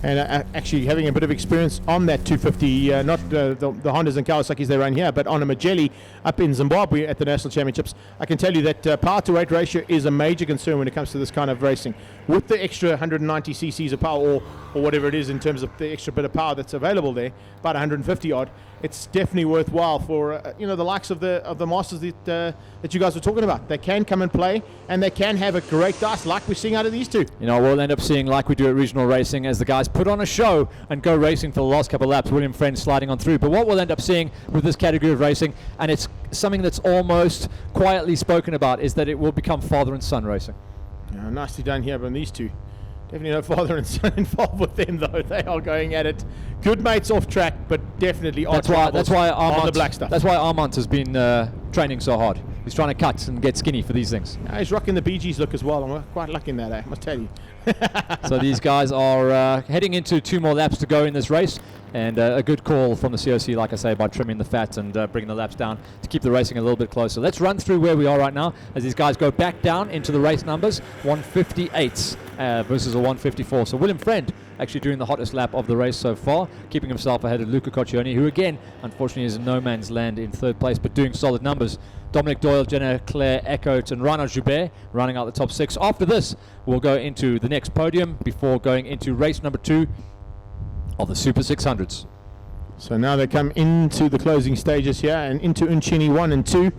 And actually having a bit of experience on that 250, not the Hondas and Kawasaki's they run here, but on a Magelli up in Zimbabwe at the National Championships, I can tell you that power to weight ratio is a major concern when it comes to this kind of racing. With the extra 190 cc's of power, or whatever it is in terms of the extra bit of power that's available there, about 150 odd, it's definitely worthwhile for the likes of the masters that you guys were talking about. They can come and play, and they can have a great dice like we're seeing out of these two. We'll end up seeing, like we do at regional racing, as the guys put on a show and go racing for the last couple of laps, William Friend sliding on through. But what we'll end up seeing with this category of racing, and it's something that's almost quietly spoken about, is that it will become father and son racing. Yeah, nicely done here from these two. Definitely no father and son involved with them, though. They are going at it. Good mates off track, but definitely on the black stuff. That's why Armand has been training so hard. He's trying to cut and get skinny for these things. Yeah, he's rocking the Bee Gees look as well. I'm quite liking that, I must tell you. So these guys are heading into 2 more laps to go in this race, and a good call from the COC, like I say, by trimming the fat and bringing the laps down to keep the racing a little bit closer. Let's run through where we are right now as these guys go back down into the race numbers. 158 versus a 154. So William Friend actually doing the hottest lap of the race so far, keeping himself ahead of Luca Coccioni, who again, unfortunately, is in no man's land in 3rd place, but doing solid numbers. Dominic Doyle, Jenna Claire Eckhout, and Reinhard Joubert running out the top 6. After this, we'll go into the next podium before going into race number 2 of the Super 600s. So now they come into the closing stages here and into Unchini 1 and 2.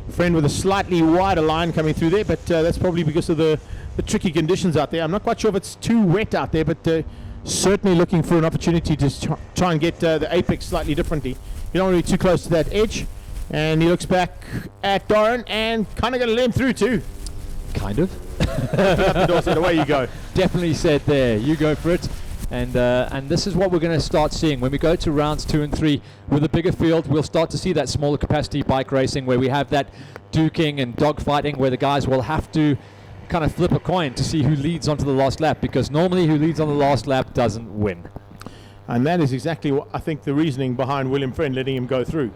Friend with a slightly wider line coming through there, but that's probably because of the tricky conditions out there. I'm not quite sure if it's too wet out there, but certainly looking for an opportunity to try and get the apex slightly differently. You don't want to be too close to that edge. And he looks back at Doran and kind of going to let him through too. Kind of. Up the door, said, away you go. Definitely said there, you go for it. And this is what we're going to start seeing when we go to rounds 2 and 3 with a bigger field. We'll start to see that smaller capacity bike racing where we have that duking and dogfighting where the guys will have to kind of flip a coin to see who leads onto the last lap, because normally who leads on the last lap doesn't win. And that is exactly what I think the reasoning behind William Friend letting him go through.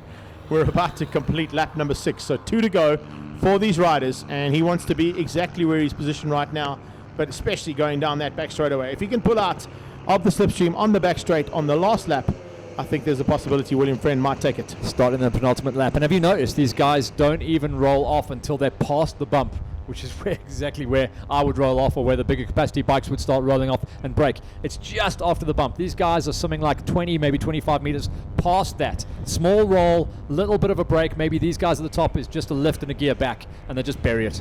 We're about to complete lap number 6, so 2 to go for these riders, and he wants to be exactly where he's positioned right now, but especially going down that back straightaway. If he can pull out of the slipstream on the back straight on the last lap, I think there's a possibility William Friend might take it. Starting the penultimate lap, and have you noticed these guys don't even roll off until they're past the bump, which is exactly where I would roll off, or where the bigger capacity bikes would start rolling off and brake. It's just after the bump. These guys are something like 20, maybe 25 meters past that. Small roll, little bit of a brake. Maybe these guys at the top is just a lift and a gear back, and they just bury it.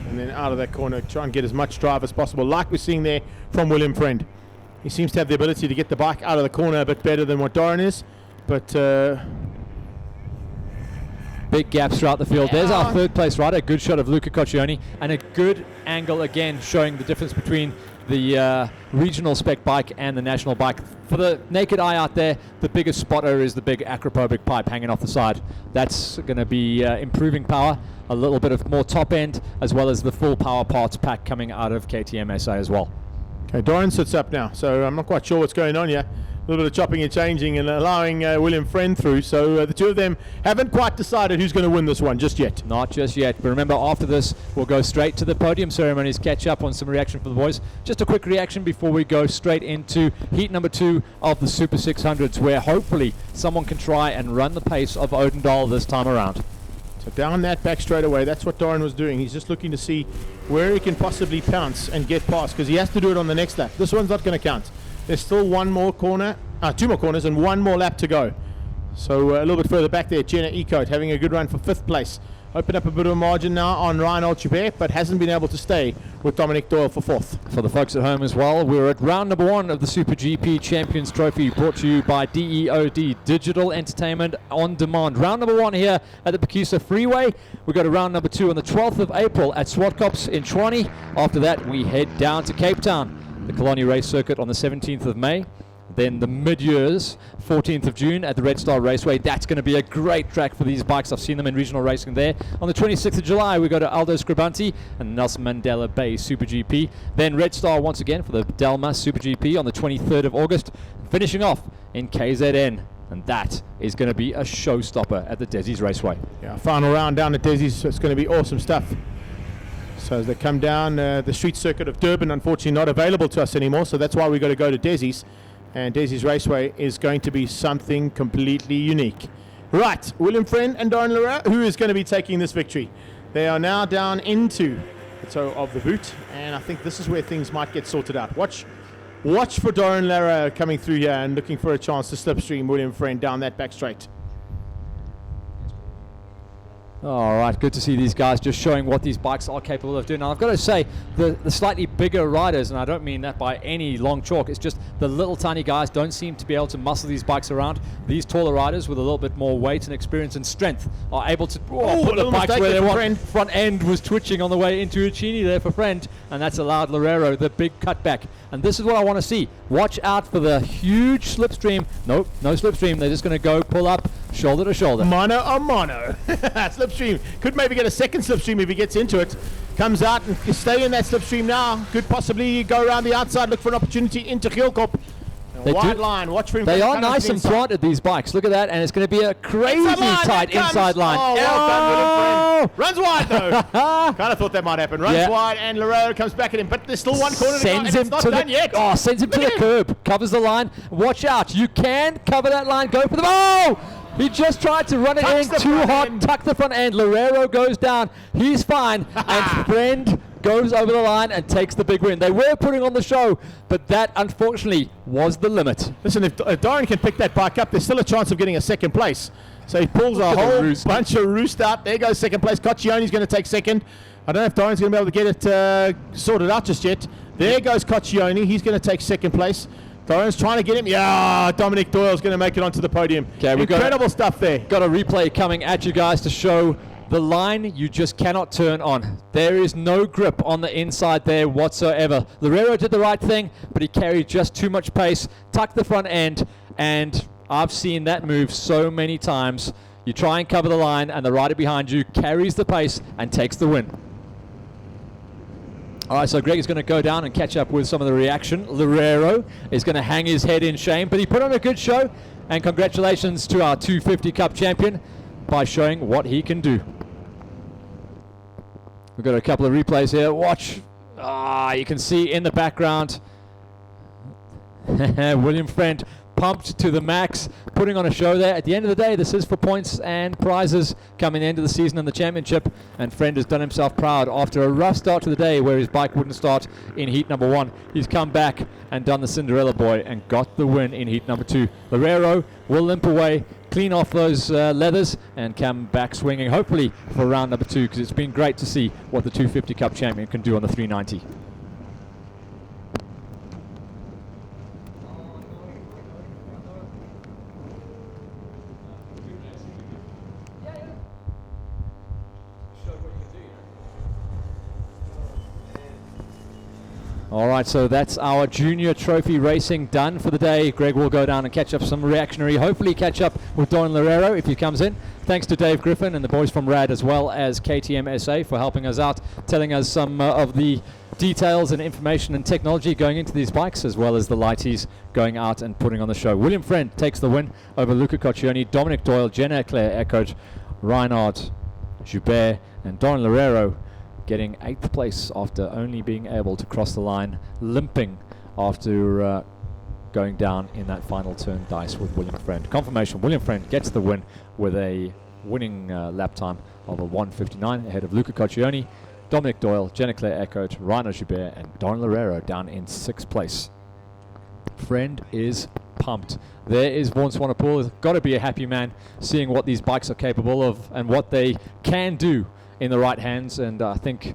And then out of that corner, try and get as much drive as possible, like we're seeing there from William Friend. He seems to have the ability to get the bike out of the corner a bit better than what Doran is, but big gaps throughout the field. There's our 3rd place rider. Good shot of Luca Coccioni, and a good angle again showing the difference between the regional spec bike and the national bike. For the naked eye out there, the biggest spotter is the big acropobic pipe hanging off the side. That's going to be improving power, a little bit of more top end, as well as the full power parts pack coming out of KTM SA as well. Okay, Doran sits up now, so I'm not quite sure what's going on here. A little bit of chopping and changing and allowing William Friend through. So the two of them haven't quite decided who's going to win this one just yet. Not just yet. But remember, after this, we'll go straight to the podium ceremonies, catch up on some reaction from the boys. Just a quick reaction before we go straight into heat number 2 of the Super 600s, where hopefully someone can try and run the pace of Odendahl this time around. So down that back straight away, that's what Doran was doing. He's just looking to see where he can possibly pounce and get past, because he has to do it on the next lap. This one's not going to count. There's still 2 more corners and 1 more lap to go. So a little bit further back there, Jenna Eckhout having a good run for 5th place. Opened up a bit of a margin now on Reinhard Joubert, but hasn't been able to stay with Dominic Doyle for 4th. For the folks at home as well, we're at round number 1 of the SuperGP Champions Trophy, brought to you by DEOD, Digital Entertainment on Demand. Round number 1 here at the Phakisa Freeway. We go to round number 2 on the 12th of April at Swartkops in Tshwane. After that, we head down to Cape Town. the Kalani Race Circuit on the 17th of May. Then the mid-years, 14th of June at the Red Star Raceway. That's going to be a great track for these bikes. I've seen them in regional racing there. On the 26th of July, we go to Aldo Scribanti and Nelson Mandela Bay Super GP. Then Red Star once again for the Delmas Super GP on the 23rd of August. Finishing off in KZN. And that is going to be a showstopper at the Desi's Raceway. Yeah, final round down at Desi's, so it's going to be awesome stuff. So as they come down, the street circuit of Durban, unfortunately not available to us anymore, so that's why we've got to go to Desi's. And Desi's Raceway is going to be something completely unique. Right, William Friend and Darren Lara, who is going to be taking this victory? They are now down into the toe of the boot, and I think this is where things might get sorted out. Watch for Darren Lara coming through here and looking for a chance to slipstream William Friend down that back straight. All right, good to see these guys just showing what these bikes are capable of doing. Now, I've got to say, the slightly bigger riders, and I don't mean that by any long chalk, it's just the little tiny guys don't seem to be able to muscle these bikes around. These taller riders with a little bit more weight and experience and strength are able to put the bikes where they want. Friend. Front end was twitching on the way into Uccini there for Friend, and that's allowed Loureiro the big cutback. And this is what I want to see. Watch out for the huge slipstream. Nope, no slipstream. They're just going to go pull up shoulder to shoulder. Mono a mono. Slipstream. Could maybe get a second slipstream if he gets into it. Comes out and stay in that slipstream now. Could possibly go around the outside, look for an opportunity into Geelkop. Wide line, watch for him. They are nice and planted, these bikes. Look at that, and it's going to be a crazy tight inside line. Oh, well done, William Friend. Runs wide, though. Kind of thought that might happen. Runs wide, and Loureiro comes back at him, but there's still one corner to go, and it's not done yet. Oh, sends him to the curb. Covers the line. Watch out. You can cover that line. Go for the ball. He just tried to run it in too hot, tuck the front end. Loureiro goes down. He's fine, and Friend goes over the line and takes the big win. They were putting on the show, but that unfortunately was the limit. Listen, if Darren can pick that bike up, there's still a chance of getting a second place. So he pulls a whole bunch of roost out. There goes second place. Coccioni's going to take second. I don't know if Darren's going to be able to get it sorted out just yet. There goes Coccioni. He's going to take second place. Darren's trying to get him. Yeah, Dominic Doyle's going to make it onto the podium. Okay, incredible stuff there. Got a replay coming at you guys to show the line you just cannot turn on. There is no grip on the inside there whatsoever. Loureiro did the right thing, but he carried just too much pace, tucked the front end, and I've seen that move so many times. You try and cover the line, and the rider behind you carries the pace and takes the win. All right, so Greg is going to go down and catch up with some of the reaction. Loureiro is going to hang his head in shame, but he put on a good show, and congratulations to our 250 Cup champion by showing what he can do. We've got a couple of replays here. Watch. You can see in the background William Friend pumped to the max, putting on a show there. At the end of the day, this is for points and prizes coming into the season and the championship, and Friend has done himself proud after a rough start to the day where his bike wouldn't start in heat number 1. He's come back and done the Cinderella boy and got the win in heat number 2. Loureiro will limp away, clean off those leathers, and come back swinging, hopefully for round number 2, because it's been great to see what the 250 Cup champion can do on the 390. All right, so that's our junior trophy racing done for the day. Greg will go down and catch up some reactionary, hopefully catch up with Don Loureiro if he comes in. Thanks to Dave Griffin and the boys from RAD, as well as KTM SA, for helping us out, telling us some of the details and information and technology going into these bikes, as well as the lighties going out and putting on the show. William Friend takes the win over Luca Coccioni, Dominic Doyle, Jenna Claire Eckert, Reinhard Joubert, and Don Loureiro getting 8th place after only being able to cross the line, limping after going down in that final turn dice with William Friend. Confirmation, William Friend gets the win with a winning lap time of a 1:59 ahead of Luca Coccioni, Dominic Doyle, Jenna Claire Eckert, Reinhard Joubert, and Don Loureiro down in 6th place. Friend is pumped. There is Vaughan Swanepoel. Got to be a happy man seeing what these bikes are capable of and what they can do in the right hands, and I think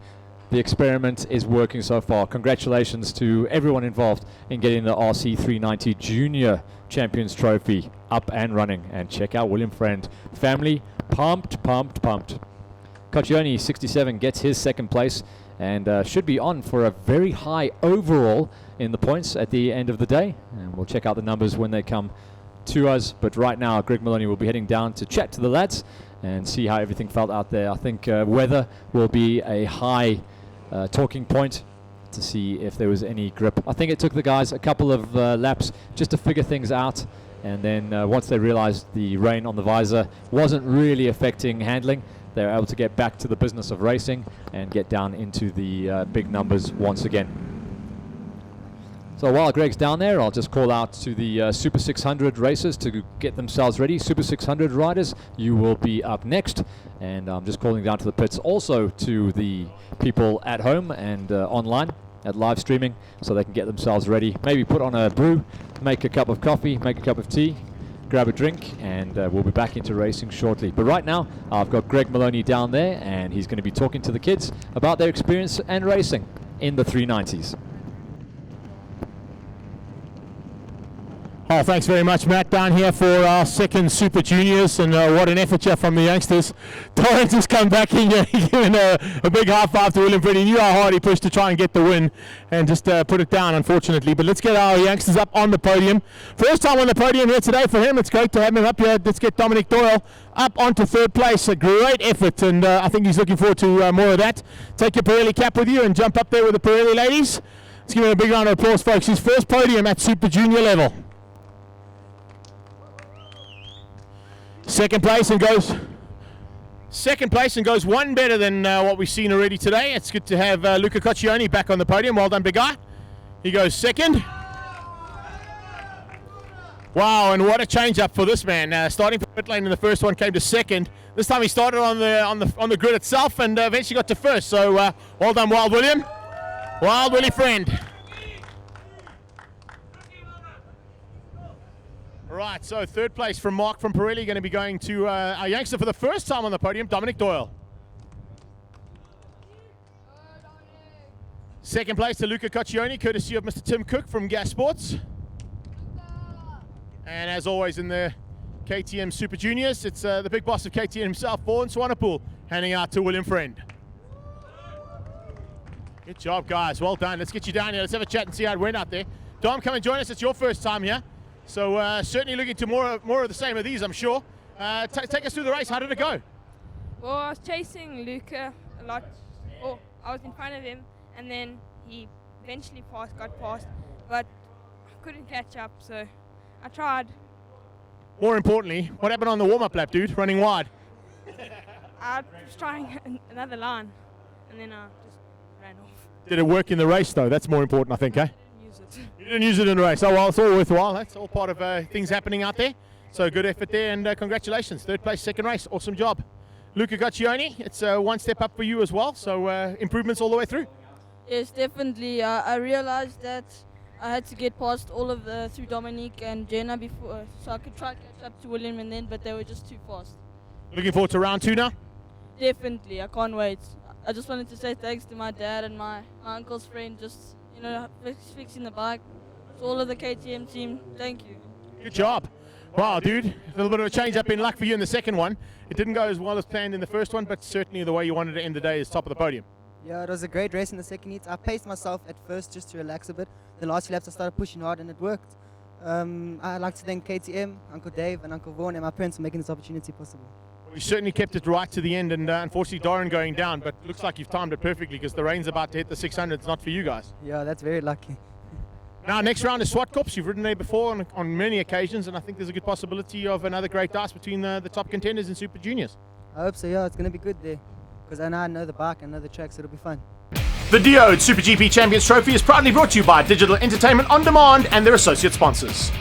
the experiment is working so far. Congratulations to everyone involved in getting the RC390 Junior Champions Trophy up and running. And check out William Friend. Family pumped. Coccioni, 67, gets his 2nd place and should be on for a very high overall in the points at the end of the day, and we'll check out the numbers when they come to us. But right now, Greg Maloney will be heading down to chat to the lads and see how everything felt out there. I think weather will be a high talking point to see if there was any grip. I think it took the guys a couple of laps just to figure things out, and then once they realized the rain on the visor wasn't really affecting handling, they were able to get back to the business of racing and get down into the big numbers once again. So while Greg's down there, I'll just call out to the Super 600 racers to get themselves ready. Super 600 riders, you will be up next. And I'm just calling down to the pits also to the people at home and online at live streaming, so they can get themselves ready. Maybe put on a brew, make a cup of coffee, make a cup of tea, grab a drink, and we'll be back into racing shortly. But right now, I've got Greg Maloney down there, and he's going to be talking to the kids about their experience and racing in the 390s. Oh, thanks very much, Matt, down here for our second Super Juniors, and what an effort here from the youngsters. Torrance has come back in here, giving a big high five to William Freddie. He knew how hard he pushed to try and get the win, and just put it down, unfortunately. But let's get our youngsters up on the podium. First time on the podium here today for him. It's great to have him up here. Let's get Dominic Doyle up onto third place. A great effort, and I think he's looking forward to more of that. Take your Pirelli cap with you and jump up there with the Pirelli ladies. Let's give him a big round of applause, folks. His first podium at Super Junior level. Second place and goes one better than what we've seen already today. It's good to have Luca Coccioni back on the podium. Well done, big guy. He goes second. Wow, and what a change up for this man. Starting from pit lane in the first one, came to second. This time he started on the grid itself and eventually got to first. So well done, Wild William. Wild Willie friend. Right, so third place from Mark from Pirelli, going to be going to our youngster for the first time on the podium, Dominic Doyle. Second place to Luca Coccioni, courtesy of Mr. Tim Cook from Gas Sports. And as always in the KTM Super Juniors, it's the big boss of KTM himself, Vaughan Swanepoel, handing out to William Friend. Good job, guys. Well done. Let's get you down here. Let's have a chat and see how it went out there. Dom, come and join us. It's your first time here. So certainly looking to more of the same of these, I'm sure. Take us through the race. How did it go? Well, I was chasing Luca a lot. Oh, I was in front of him, and then he eventually got past, but I couldn't catch up, so I tried. More importantly, what happened on the warm-up lap, dude? Running wide. I was trying another line, and then I just ran off. Did it work in the race, though? That's more important, I think, eh? You didn't use it in the race. Oh, well, it's all worthwhile. That's all part of things happening out there. So good effort there, and congratulations. Third place, second race. Awesome job. Luca Coccioni, it's one step up for you as well. So improvements all the way through. Yes, definitely. I realized that I had to get past all of through Dominique and Jenna before, so I could try to catch up to William and then, but they were just too fast. Looking forward to round two now? Definitely. I can't wait. I just wanted to say thanks to my dad and my uncle's friend, just fixing the bike. To all of the KTM team, thank you. Good job. Wow, dude, a little bit of a change up in luck for you in the second one. It didn't go as well as planned in the first one, but certainly the way you wanted to end the day is top of the podium. Yeah, it was a great race in the second heat. I paced myself at first just to relax a bit. The last few laps I started pushing hard and it worked. I'd like to thank KTM, Uncle Dave and Uncle Vaughan and my parents for making this opportunity possible. Well, you certainly kept it right to the end, and unfortunately Doran going down, but looks like you've timed it perfectly because the rain's about to hit the 600s, not for you guys. Yeah, that's very lucky. Now, next round is Swartkops. You've ridden there before on many occasions, and I think there's a good possibility of another great dice between the top contenders in Super Juniors. I hope so, yeah. It's going to be good there because I know the bike, I know the track, so it'll be fun. The Diode SuperGP Champions Trophy is proudly brought to you by Digital Entertainment On Demand and their associate sponsors.